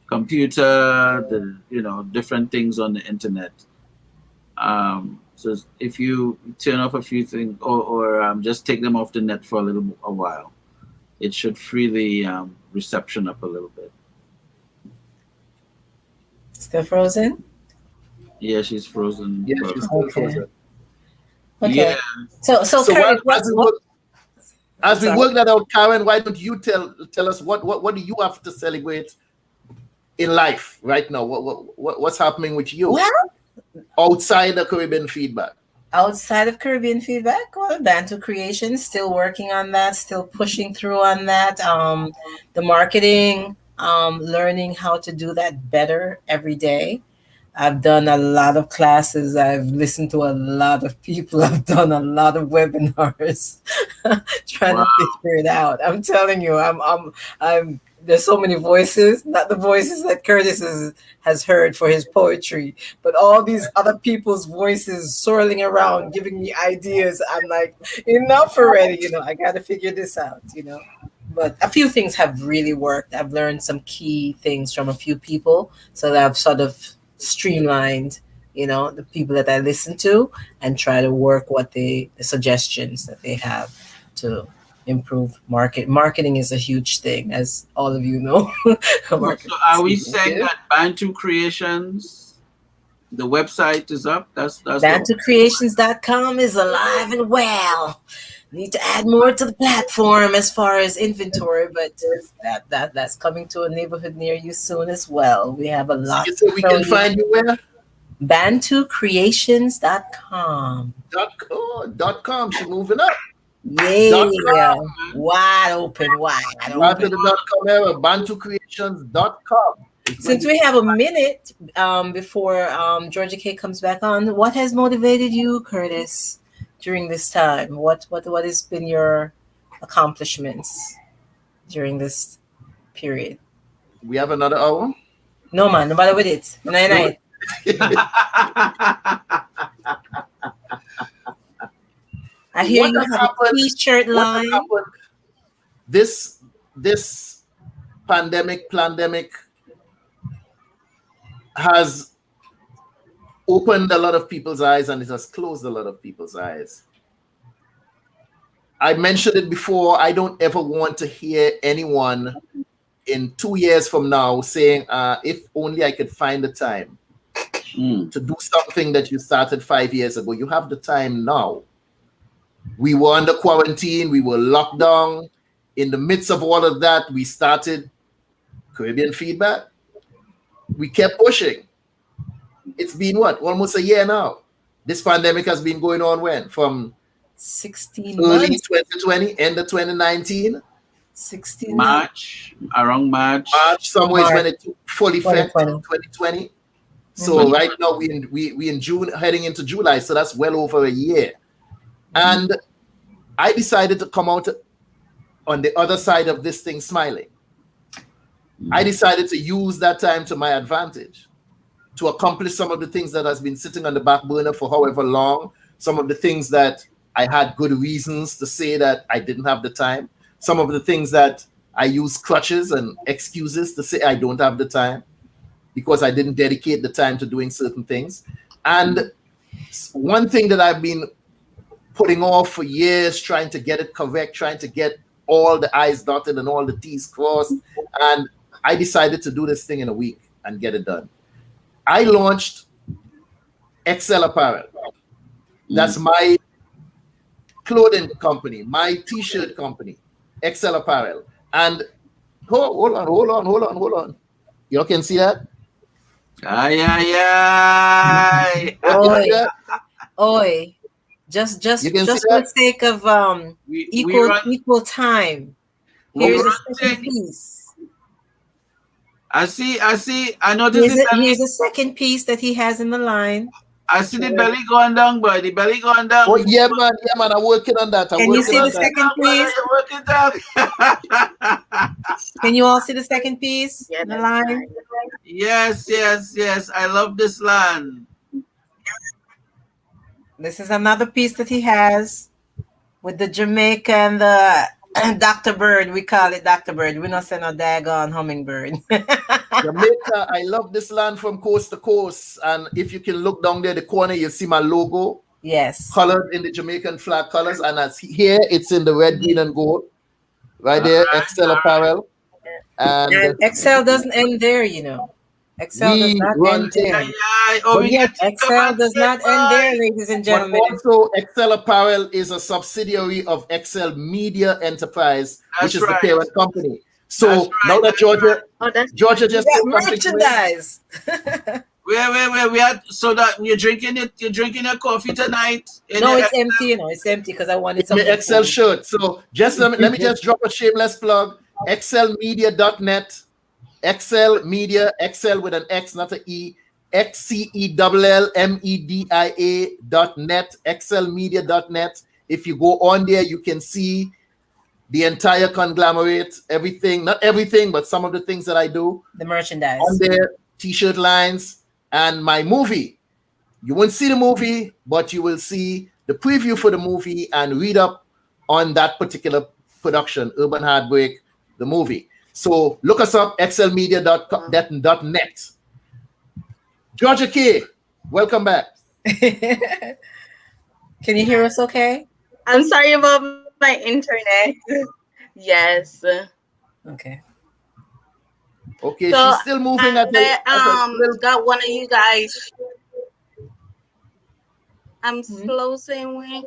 Computer, different things on the internet. So if you turn off a few things or just take them off the net for a while, it should free the reception up a little bit. Still frozen? Yeah, she's frozen. Yeah, she's still frozen. Okay. Yeah. So Karin, as we work that out, Karin, why don't you tell us what do you have to celebrate in life right now? What's happening with you? Well, outside the Caribbean feedback. Outside of Caribbean feedback, well, BantuKreations, still working on that, still pushing through on that. The marketing, learning how to do that better every day. I've done a lot of classes. I've listened to a lot of people. I've done a lot of webinars, trying to figure it out. I'm telling you, I'm. There's so many voices, not the voices that Curtis has heard for his poetry, but all these other people's voices swirling around, giving me ideas. I'm like, enough already, I got to figure this out, But a few things have really worked. I've learned some key things from a few people, so that I've sort of streamlined, the people that I listen to and try to work the suggestions that they have to improve marketing is a huge thing, as all of you know. So are we saying that BantuKreations, the website is up? That's BantuKreations.com is alive and well. Need to add more to the platform as far as inventory, but that's coming to a neighborhood near you soon as well. We have a lot. So we can find you where? BantuKreations.com. .com. She's moving up. Yeah, wide open. BantuKreations.com. Since we have a minute before Georgia K comes back on, what has motivated you, Curtis, during this time? What has been your accomplishments during this period? We have another hour? No, man. No matter with it. Night. I hear you have a t-shirt line. This pandemic has opened a lot of people's eyes and it has closed a lot of people's eyes. I mentioned it before. I don't ever want to hear anyone in 2 years from now saying, if only I could find the time to do something that you started 5 years ago. You have the time now. We were under quarantine. We were locked down. In the midst of all of that, we started Caribbean Feedback. We kept pushing. It's been what? Almost a year now. This pandemic has been going on when? From 16 early months. 2020, end of 2019. 16 March, around March. Somewhere is when it took full effect, 2020. So right now we in June, heading into July. So that's well over a year. And I decided to come out on the other side of this thing smiling. I decided to use that time to my advantage to accomplish some of the things that has been sitting on the back burner for however long, some of the things that I had good reasons to say that I didn't have the time, some of the things that I use crutches and excuses to say I don't have the time because I didn't dedicate the time to doing certain things. And one thing that I've been putting off for years, trying to get it correct, trying to get all the I's dotted and all the T's crossed. And I decided to do this thing in a week and get it done. I launched XL Apparel. That's my clothing company, my t-shirt company, XL Apparel. And hold on. You can see that? Oi. Just for the sake of equal time. Here's the second piece. I see. I noticed here's the second piece that he has in the line. I see the belly going down, boy. The belly going down. Oh yeah, man. I'm working on that. Can you see the second piece? Can you all see the second piece in the line? Yes. I love this line. This is another piece that he has with the Jamaica and the Dr. Bird. We call it Dr. Bird. We not say no daggone hummingbird. Jamaica, I love this land from coast to coast. And if you can look down there, the corner, you see my logo. Yes. Colored in the Jamaican flag colors. And as here, it's in the red, green, and gold. Right there, XL Apparel. And XL doesn't end there, you know. XL does not end there. XL does not end there, ladies and gentlemen. But also, XL Apparel is a subsidiary of XL Media Enterprise, which is the parent company. So now that Georgia just merchandise. Wait. We had so that you're drinking your coffee tonight. No, it's empty. You know, it's empty because I wanted something. My XL shirt. So just let me just drop a shameless plug. XLmedia.net. XL Media, XL with an X, not an E, XCELLMEDIA.net, XLmedia.net. If you go on there, you can see the entire conglomerate, everything, not everything, but some of the things that I do. The merchandise. On there, t-shirt lines, and my movie. You won't see the movie, but you will see the preview for the movie and read up on that particular production, Urban Heartbreak, the movie. So look us up, xlmedia.net. Georgia K, welcome back. Can you hear us okay? I'm sorry about my internet. Yes. Okay. Okay, So, she's still moving at got one of you guys. I'm slow saying.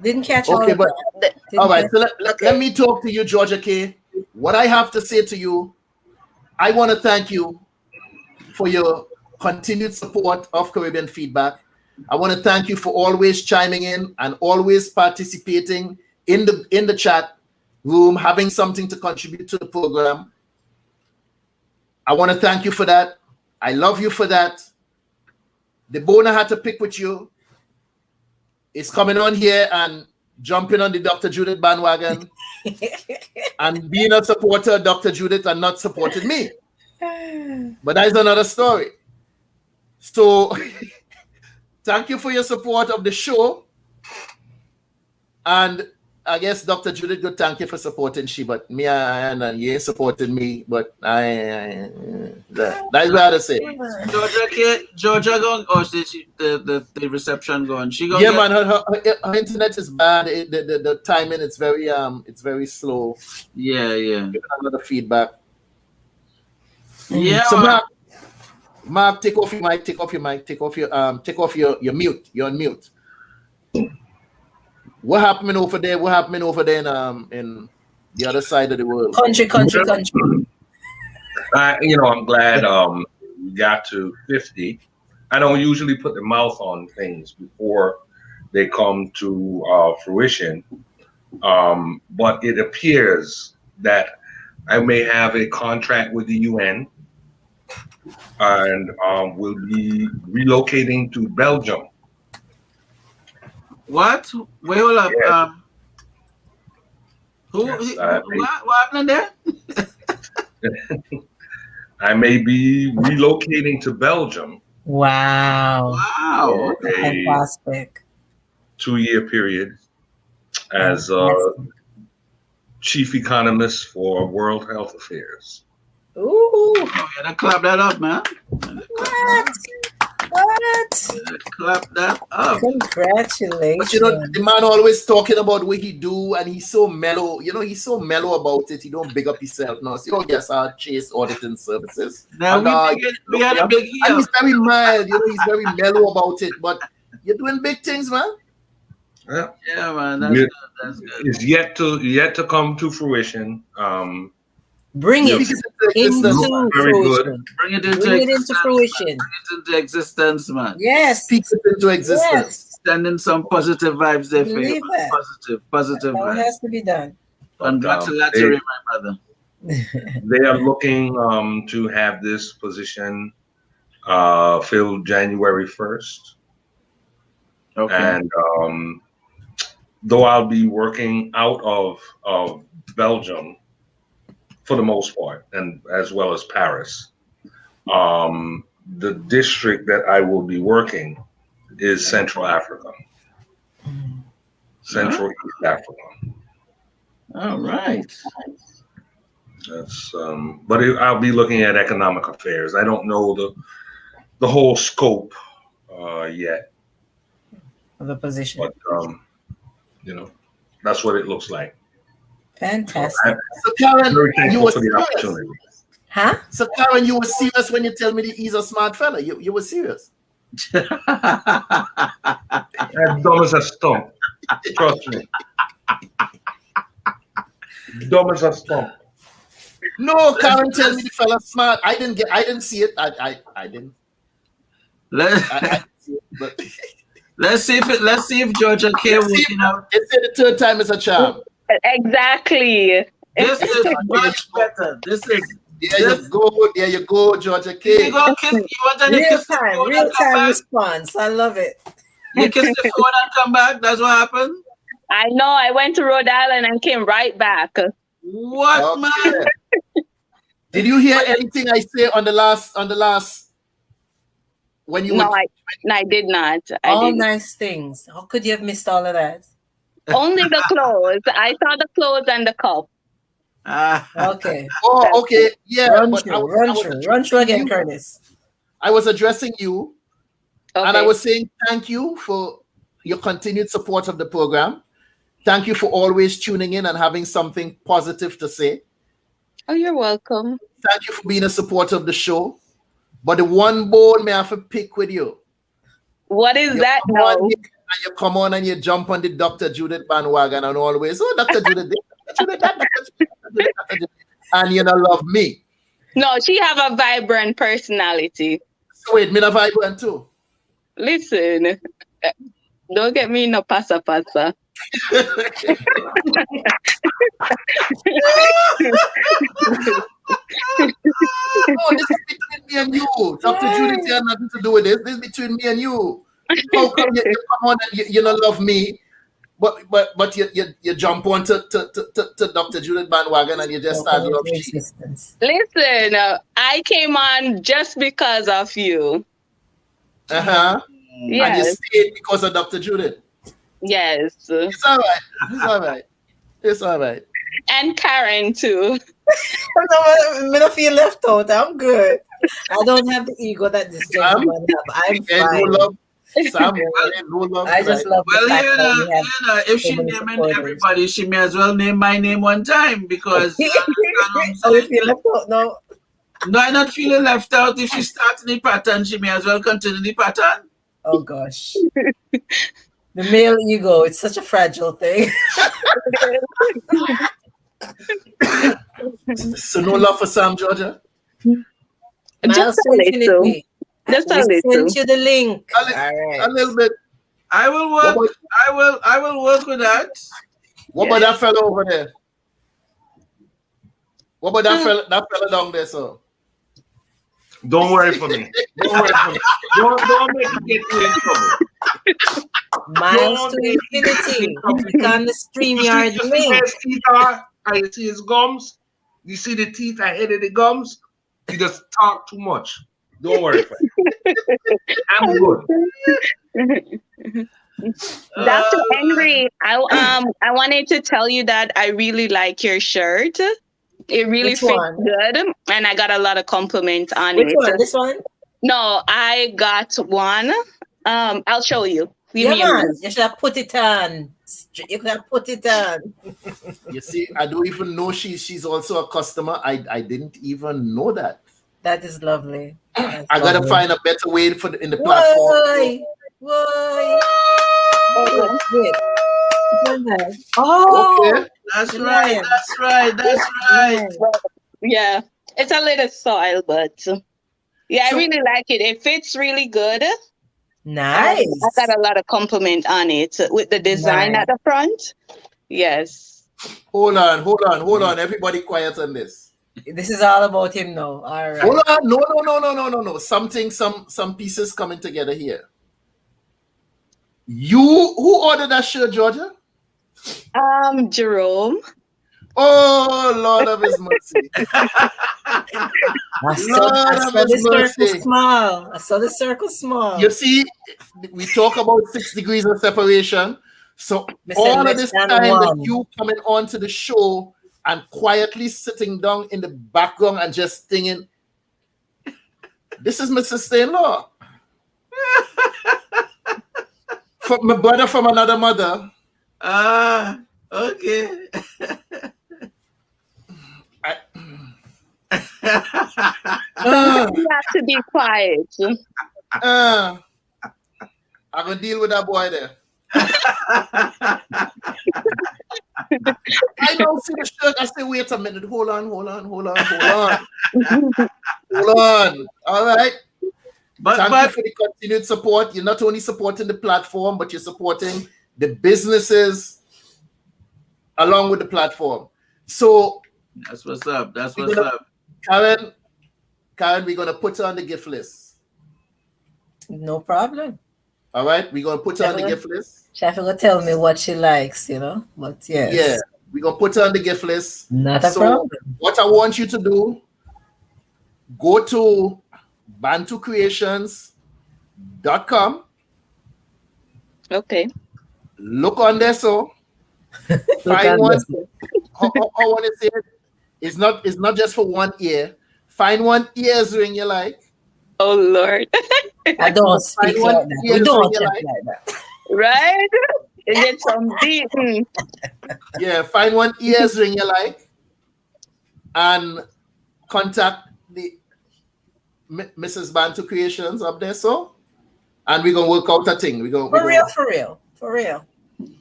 Didn't catch okay, all but of that. all right. So let me talk to you, Georgia K. What I have to say to you, I want to thank you for your continued support of Caribbean Feedback. I want to thank you for always chiming in and always participating in the chat. room, having something to contribute to the program. I want to thank you for that. I love you for that. The bone I had to pick with you is coming on here and jumping on the Dr. Judith bandwagon and being a supporter of Dr. Judith and not supporting me. But that's another story. So thank you for your support of the show. And I guess Dr. Judith could thank you for supporting she, but me and you ain't supporting me, but that's what I say. Georgia going, or the reception going? She going? Yeah, man, her internet is bad. The timing it's very slow. Yeah. Give another feedback. Yeah. So Mark, take off your mic. Take off your mute. You're on mute. What happening over there? What happening over there in the other side of the world? Country. I'm glad we got to 50. I don't usually put the mouth on things before they come to fruition, but it appears that I may have a contract with the UN and will be relocating to Belgium. What? Wait, hold up. Yeah. What happened there? I may be relocating to Belgium. Wow. For a Fantastic. 2-year period as chief economist for World Health Affairs. Ooh. Oh, yeah, clap that up, man. What? Clap that up. Congratulations. But the man always talking about what he do, and he's so mellow. He's so mellow about it. He don't big up himself. No, so yes, our Chase Auditing Services. Now we had a big year. And he's very mild. He's very mellow about it. But you're doing big things, man. Yeah, man. That's good. It's yet to come to fruition. Bring it into fruition. Bring it into fruition. Bring it into existence, man. Yes. Speak it into existence. Yes. Sending some positive vibes there for you. Positive That vibes. has to be done. Congratulatory, my brother. They are looking to have this position filled January 1st. Okay. And though I'll be working out of Belgium for the most part, and as well as Paris, the district that I will be working is Central Africa. Central East Africa. All right. That's but I'll be looking at economic affairs. I don't know the whole scope yet. Of the position. But that's what it looks like. Fantastic. So Karin, you were for the opportunity. Huh? So Karin, you were serious when you tell me that he's a smart fella. You were serious. As dumb as a stump. Trust me. Dumb as a stump. No, Karin, tell me the fella smart. I didn't see it. I didn't. I see it, but let's see if Georgia K working out. They say the third time is a charm. Exactly. This is much better. There you go, Georgia K. You want to kiss the phone real time response. I love it. You kiss the phone and come back. That's what happened. I know. I went to Rhode Island and came right back. What, man? Did you hear anything I say on the last when you? No, I did not. All nice things. How could you have missed all of that? Only the clothes. I saw the clothes and the cup. Okay. Oh, okay. Yeah. Run through again, Curtis. I was addressing you, and I Okay. was saying thank you for your continued support of the program. Thank you for always tuning in and having something positive to say. Oh, you're welcome. Thank you for being a supporter of the show. But the one bone may have to pick with you. What is that now? And you come on and you jump on the Dr. Judith bandwagon and always, Dr. Judith, and you don't love me. No, she have a vibrant personality. So wait, me not vibrant too. Listen, don't get me no pasa. Oh, this is between me and you. Dr. Judith, you have nothing to do with this. This is between me and you. How come you come on and you don't love me, but you jump on to Dr. Judith bandwagon and you just start love she? Listen, I came on just because of you. Uh-huh. Yes. And you stayed because of Dr. Judith. Yes. It's all right. It's all right. It's all right. And Karin too. I don't feel left out. I'm good. I don't have the ego that this gentleman have. I'm fine. No love. Sam, no love. I just love the fact that we have if she naming everybody, she may as well name my name one time because so you feel left out now? No, I'm not feeling left out. If she starts the pattern, she may as well continue the pattern. Oh gosh. The male ego, it's such a fragile thing. So no love for Sam, Georgia? Just a little. Just a little. Send you the link. A little bit. I will work. I will work with that. What about that fellow over there? What about that fella down there, sir? Don't worry for me. Don't worry for me. Don't make me get you in trouble. Miles to infinity. Click on the StreamYard link. You see his gums? You see the teeth ahead of the gums? You just talk too much. Don't worry for me. I'm good. Dr. Henry, I wanted to tell you that I really like your shirt. It really fits good, and I got a lot of compliments on it. Which one? This one? No, I got one. I'll show you. Yeah, man. You should have put it on. You could have put it on. You see, I don't even know she's also a customer. I didn't even know that. That is lovely. I gotta find a better way in the platform. Why? Oh, okay. That's right. That's right. That's right. Yeah, it's a little soil, but yeah, I really like it. It fits really good. Nice. I got a lot of compliment on it with the design at the front. Yes. Hold on. Everybody quiet on this. This is all about him now. All right. Hold on. No. Some pieces coming together here. Who ordered that shirt, Georgia? Jerome. Oh, Lord of His mercy. I saw the circle small. I saw the circle small. You see, we talk about 6 degrees of separation. So all of this time that you coming on to the show and quietly sitting down in the background and just thinking, this is my sister-in-law. For my brother from another mother. Okay. You have to be quiet. I'm gonna deal with that boy there. I don't see the shirt. I say, wait a minute. Hold on. All right. Thank you for the continued support. You're not only supporting the platform, but you're supporting the businesses along with the platform. So that's what's up. Karin, we're gonna put her on the gift list. No problem. All right, we're gonna put her on the gift list. Chef will tell me what she likes, you know. But yes. Yeah, we're gonna put her on the gift list. Not a problem. What I want you to do, go to BantuKreations.com. Okay. Look on there, so find one. I want to say it's not just for one ear. Find one ears ring you like. Oh Lord. I don't speak like that. We don't talk like that. Right? You get some deep. Yeah, find one ears ring you like and contact the Mrs. BantuKreations up there, so and we're gonna work out a thing. For real.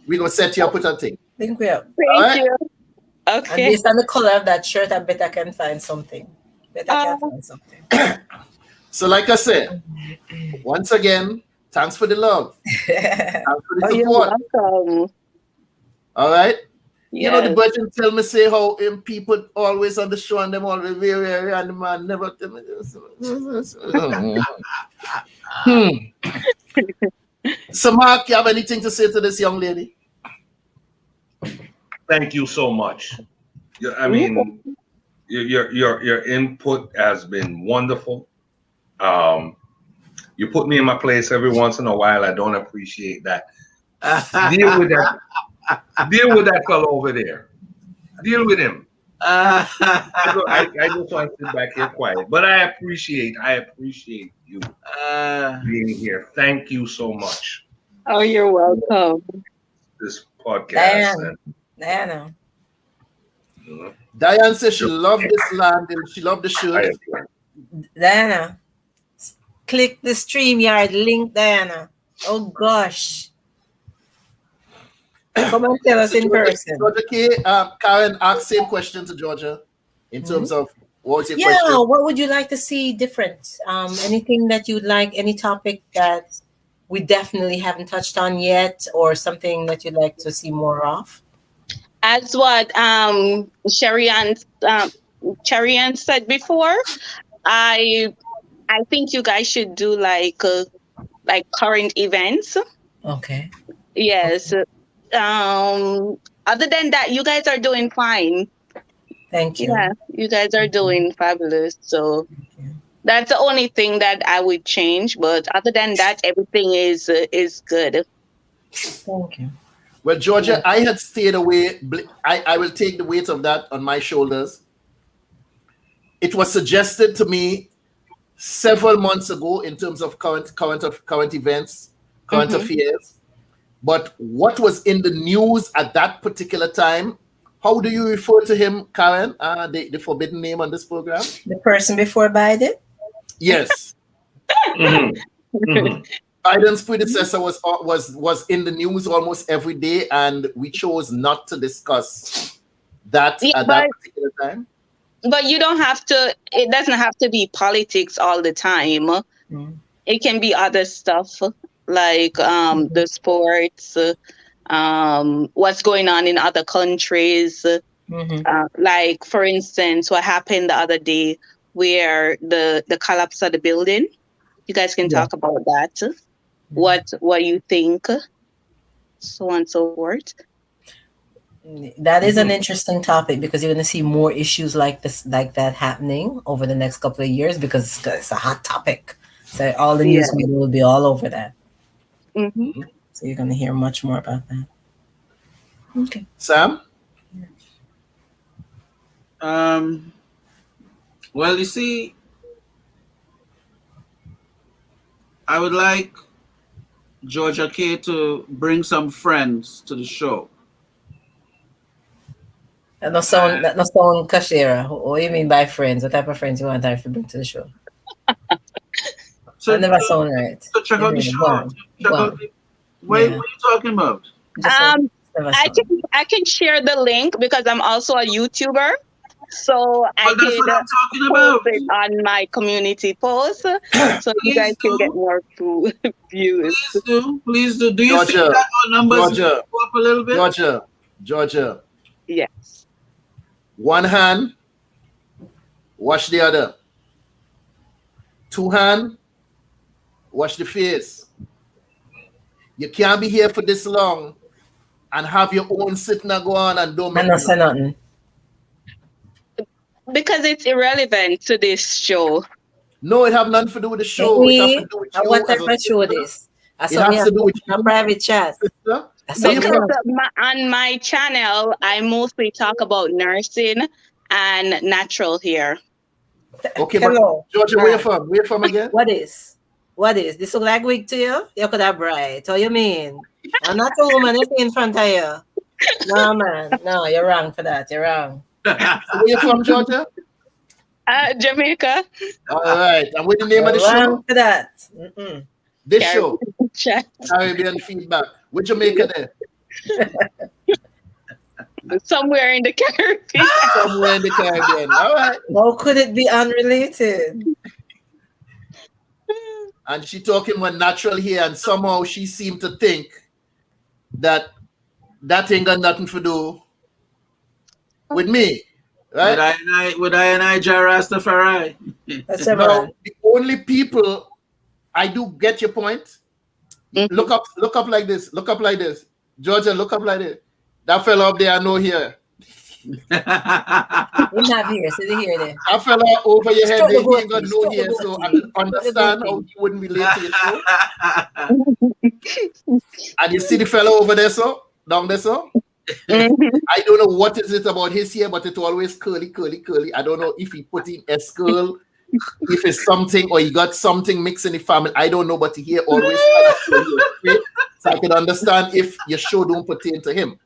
We're gonna set you up with a thing. Think we are. Thank you. Okay. And based on the color of that shirt, I bet I can find something. So like I said, once again, thanks for the love. Thanks for the support. You're welcome. All right. Yes. You know, the budget tell me say how people always on the show and them always very and the man never tell me this. So Mark, you have anything to say to this young lady? Thank you so much. I mean, your input has been wonderful. You put me in my place every once in a while. I don't appreciate that. Deal with that. Deal with that fellow over there. Deal with him. I just want to sit back here quiet. But I appreciate you being here. Thank you so much. Oh, you're welcome. This podcast. Diana. Diane says she loved this land and she loved the show. Diana, click the StreamYard link, Diana. Oh gosh. Come and tell us in person. Georgia K, Karen asked same question to Georgia in terms of what was your question? Yeah, what would you like to see different? Anything that you'd like, any topic that we definitely haven't touched on yet, or something that you'd like to see more of? As what Sherry-Ann said before, I think you guys should do like current events. Okay. Yes. Other than that, you guys are doing fine. Thank you. Yeah, you guys are doing fabulous. So that's the only thing that I would change. But other than that, everything is good. Thank you. Well, Georgia, I had stayed away. I will take the weight of that on my shoulders. It was suggested to me several months ago in terms of current events, current affairs. But what was in the news at that particular time? How do you refer to him, Karen? The forbidden name on this program? The person before Biden? Yes. Biden's predecessor was in the news almost every day, and we chose not to discuss that at that particular time. But you don't have to. It doesn't have to be politics all the time. It can be other stuff like the sports, what's going on in other countries. Like, for instance, what happened the other day where the collapse of the building. You guys can talk about that. What you think, so on and so forth. That is an interesting topic because you're going to see more issues like that happening over the next couple of years because it's a hot topic. So all the news media will be all over that. So you're going to hear much more about that. Okay. Sam? Well, you see, I would like Georgia K to bring some friends to the show. That no sound Kashira. What do you mean by friends? What type of friends you want her to bring to the show? That never sound right. So check out the show. What are you talking about? I can share the link because I'm also a YouTuber. So I can post it on my community post, so you guys can get more views. Please do. Do you think that our numbers go up a little bit? Georgia. Yes. One hand, wash the other. Two hand, wash the face. You can't be here for this long and have your own sitting and go on and don't make say nothing. Because it's irrelevant to this show. No, it have nothing to do with the show. It have to do with you. What type of show this? It has to do with a private chat. Because on my channel, I mostly talk about nursing and natural hair. Okay, hello. But Georgia, where you from? Where you from again? What is? This look like wig to you? You could have bright. What you mean? I'm not a woman in front of you. No, man. No, you're wrong for that. You're wrong. Where you from, Georgia? Jamaica. All right. And what's the name of the show? For that. This show. Caribbean Feedback. With Jamaica there? Somewhere in the Caribbean. Somewhere in the Caribbean. All right. How could it be unrelated? And she talking about natural hair, and somehow she seemed to think that that ain't got nothing to do with me, right? Would I and I Rastafari? Now, the only people I do get your point. Look up like this. Look up like this. Georgia, look up like this. That fella up there, I know here. We have here, so they hear there. That fella over your head, they ain't got no here, so I can understand how you wouldn't relate to your show. And you see the fella over there, so down there, so. I don't know what is it about his hair, but it's always curly. I don't know if he put in S curl, if it's something or he got something mixed in the family. I don't know, but the hair always straight, so I can understand if your show don't pertain to him.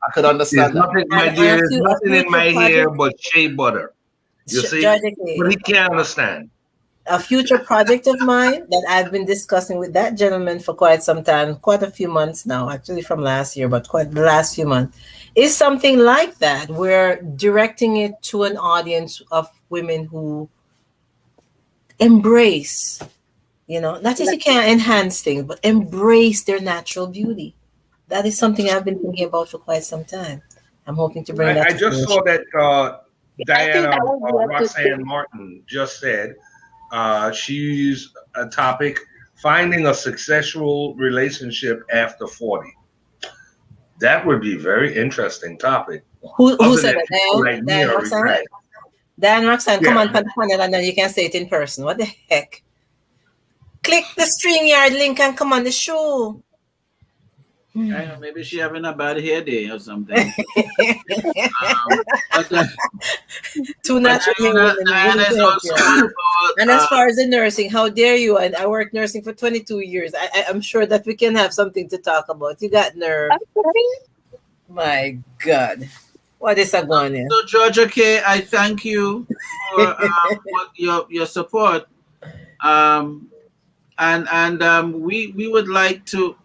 I could understand that. There's nothing in my hair but shea butter. You see? But he can't understand. A future project of mine that I've been discussing with that gentleman for quite some time, quite a few months now, actually from last year, but quite the last few months, is something like that. We're directing it to an audience of women who embrace, not that you can't enhance things, but embrace their natural beauty. That is something I've been thinking about for quite some time. I'm hoping to bring that. I just saw that Diana Roxanne Martin just said she's a topic, finding a successful relationship after 40. That would be a very interesting topic. Who said that? Diana Roxanne? Diana Roxanne, come on panel and then you can say it in person. What the heck? Click the StreamYard link and come on the show. I know, maybe she having a bad hair day or something. Too natural. And as far as the nursing, how dare you? And I worked nursing for 22 years. I'm sure that we can have something to talk about. You got nerve. My God. What is that going on? So Georgia K, I thank you for your support. We would like to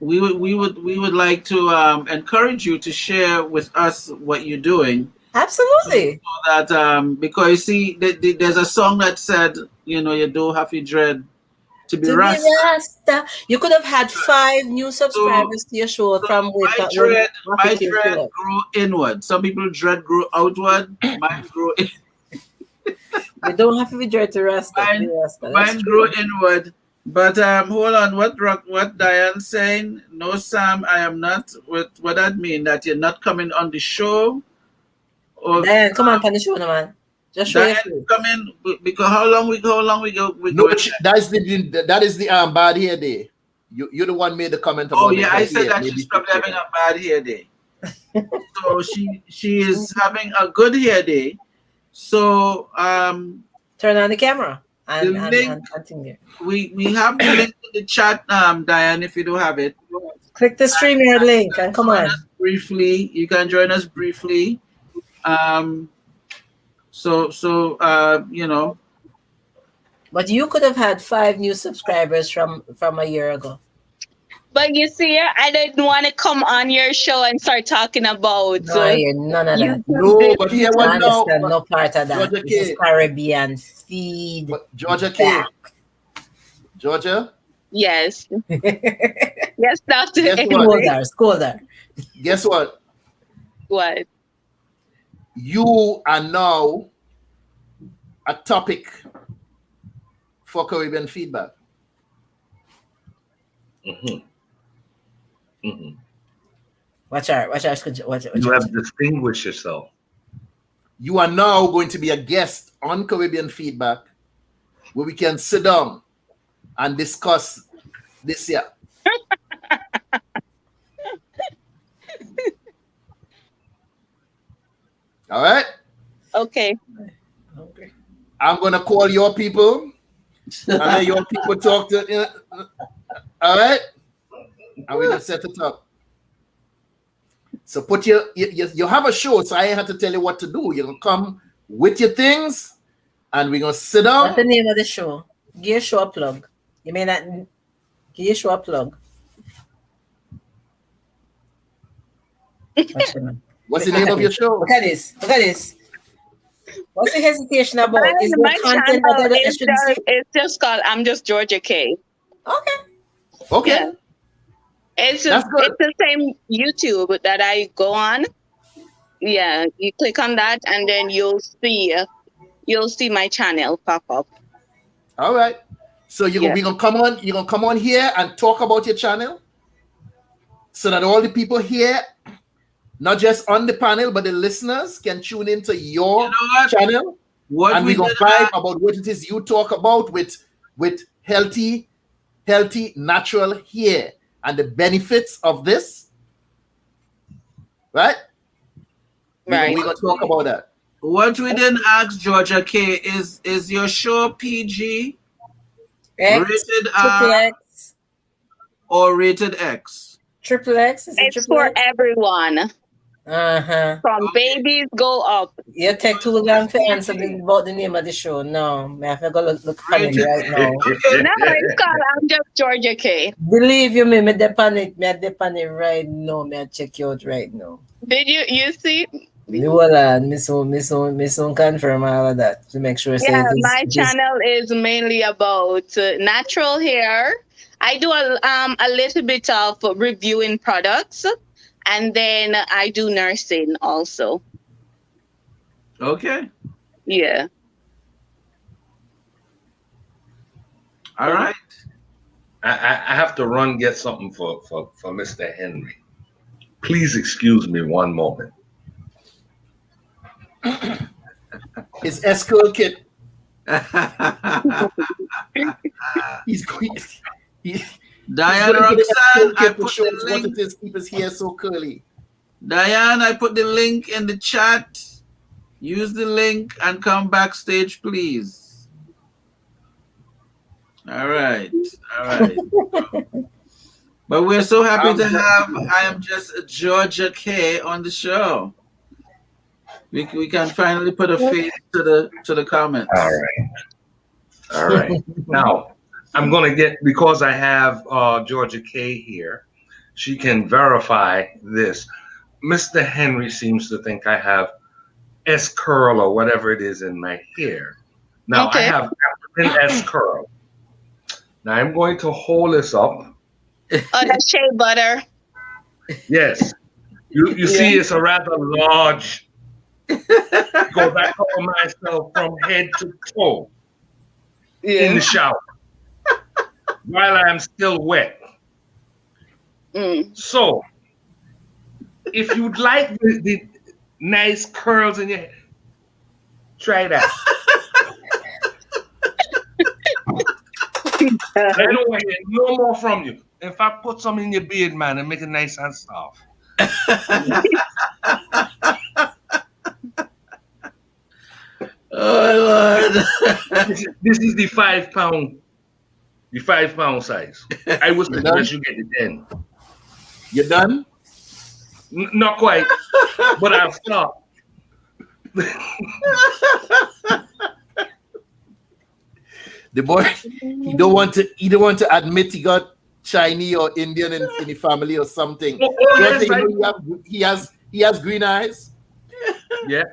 we would like to encourage you to share with us what you're doing. Absolutely. So that because you see, there's a song that said, you don't have to dread to be Rasta. You could have had 5 new subscribers to your show from with my dread grew inward. Some people dread grew outward. Mine grew in. You don't have to be dread to Rasta. Mine grew inward. But hold on, what Diane's saying? No, Sam, I am not. What that mean? That you're not coming on the show? Or Diane, come on the show, no, man. Just show Diane, come in because how long we go? No, that is the bad hair day. You're the one made the comment about. Oh yeah, I said that she's probably having a bad hair day. So she is having a good hair day. So turn on the camera. And continue. We have the link to the chat, Diane, if you don't have it. Click the StreamYard link and come on. Briefly, you can join us briefly. But you could have had 5 new subscribers from a year ago. But you see, I didn't want to come on your show and start talking about. None of that. No, but here one now. No part of that. This is Caribbean feed. Georgia K. Georgia? Yes. Yes, Dr. Scolder. Guess what? What? You are now a topic for Caribbean feedback. Watch out. You have distinguished yourself. You are now going to be a guest on Caribbean Feedback where we can sit down and discuss this year. All right? Okay. I'm going to call your people and then your people talk to... all right? And we're going to set it up. So put you have a show, so I ain't have to tell you what to do. You're going to come with your things and we're going to sit down. What's the name of the show? Give your show a plug. You may not... Give your show a plug. What's the name of your show? Look at this. What's the hesitation about? Is my channel, it's just called I'm Just Georgia K. Okay. Yeah. It's the same YouTube that I go on. Yeah, you click on that and then you'll see my channel pop up. All right. So we gonna come on. You're gonna come on here and talk about your channel, so that all the people here, not just on the panel, but the listeners can tune into your channel. And we're gonna vibe about what it is you talk about with healthy, natural hair and the benefits of this. Right? Right. We're gonna talk about that. What we didn't ask Georgia K is your show PG, rated R, or rated X? Triple X? It's for everyone. From babies go up. You take too long to answer about the name of the show. No, I have to go look at it right now. No, it's called I'm Just Georgia K. Believe you me, me depend it right now. Me check you out right now. Did you see? Me soon confirm all of that to make sure. Yeah, my channel is mainly about natural hair. I do a little bit of reviewing products, and then I do nursing also. Okay. Yeah. All right. I have to run get something for Mr. Henry. Please excuse me one moment. His S-curl kit. He's Diane Roxanne, I put show the us link. what it is keep his hair so curly. Diane, I put the link in the chat. Use the link and come backstage, please. All right. But we're so happy to have I Am Just Georgia K on the show. We can finally put a face to the comments. All right. Now, I'm going to get, because I have Georgia K here, she can verify this. Mr. Henry seems to think I have S-curl or whatever it is in my hair. Now, I have African S-curl. Now, I'm going to hold this up. Oh, that's shea butter. Yes. You see, it's a rather large. Because I call myself from head to toe in the shower while I'm still wet. So, if you'd like the nice curls in your hair, try that. I don't want to hear no more from you. If I put some in your beard, man, and make it nice and soft. Oh Lord! This is the 5 pound, size. I would suggest you get the 10. You done? Not quite, but I'll stop. The boy, he don't want to admit he got Chinese or Indian in the family or something. Yes, he has green eyes. Yeah.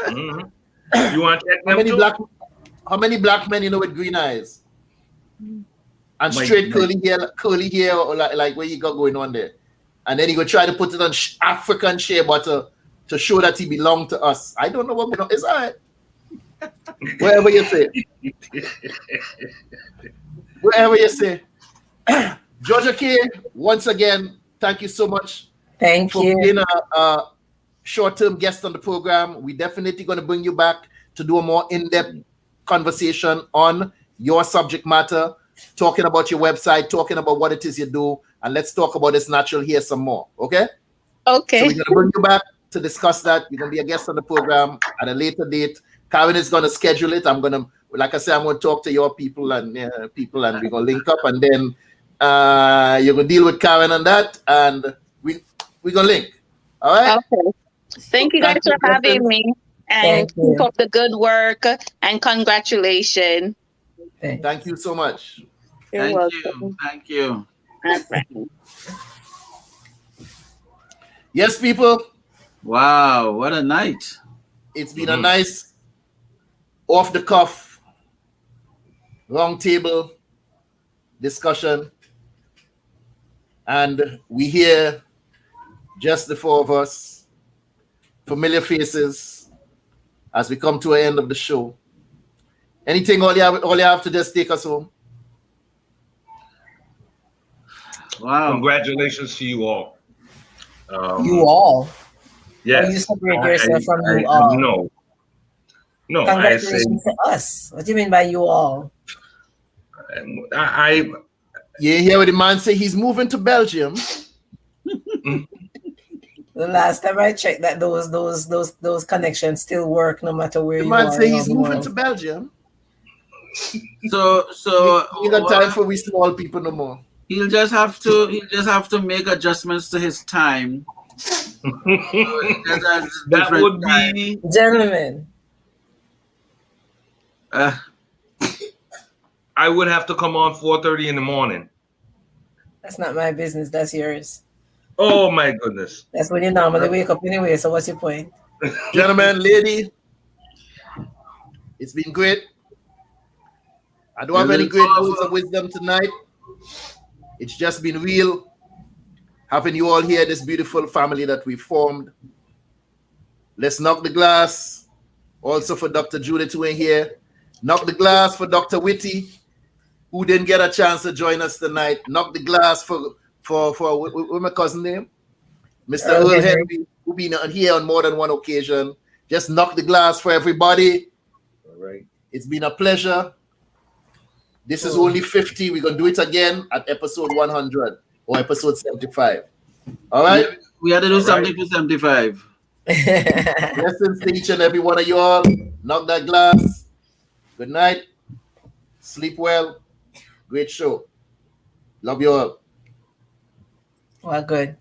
You want to check them how many black men you know with green eyes? And straight curly hair, or like what you got going on there? And then he go try to put it on African shea butter to show that he belonged to us. I don't know what going on. It's all right. Whatever you say. Whatever you say. Georgia K, once again, thank you so much. Thank for you. being a short-term guest on the program. We're definitely going to bring you back to do a more in-depth conversation on your subject matter, talking about your website, talking about what it is you do, and let's talk about this natural hair some more, okay? Okay. So we're going to bring you back to discuss that. You're going to be a guest on the program at a later date. Karin is going to schedule it. I'm going to, like I said, I'm going to talk to your people and we're going to link up, and then you're going to deal with Karin on that, and we're going to link. All right? Okay. Thank you guys for having me, and keep up the good work, and congratulations. Thank you so much. You're welcome. Thank you. Yes, people. Wow, what a night. It's been a nice off-the-cuff round table discussion And we here, just the four of us, familiar faces, as we come to an end of the show. Anything all you have to just take us home? Wow. Congratulations to you all. You all? Yes. Or you separate yourself from you all? No. No, Congratulations to us. What do you mean by you all? You hear what the man say? He's moving to Belgium. The last time I checked, that those connections still work no matter where The you man are. say he's moving to Belgium. So you got time for we small people no more. He'll just have to make adjustments to his time. That would be gentlemen. I would have to come on 4:30 in the morning. That's not my business. That's yours. Oh my goodness. That's when you normally wake up anyway. So what's your point? Gentlemen, lady, it's been great. I don't have any great words of wisdom tonight. It's just been real having you all here, this beautiful family that we formed. Let's knock the glass. Also for Dr. Judith who ain't here. Knock the glass for Dr. Whitty, who didn't get a chance to join us tonight. Knock the glass for what's my cousin name? Mr. Earl Henry, who been here on more than one occasion. Just knock the glass for everybody. All right. It's been a pleasure. This is only 50. We're going to do it again at episode 100 or episode 75. All right? We had to do something for 75. Blessings to each and every one of you all. Knock that glass. Good night. Sleep well. Great show. Love you all. Well, good.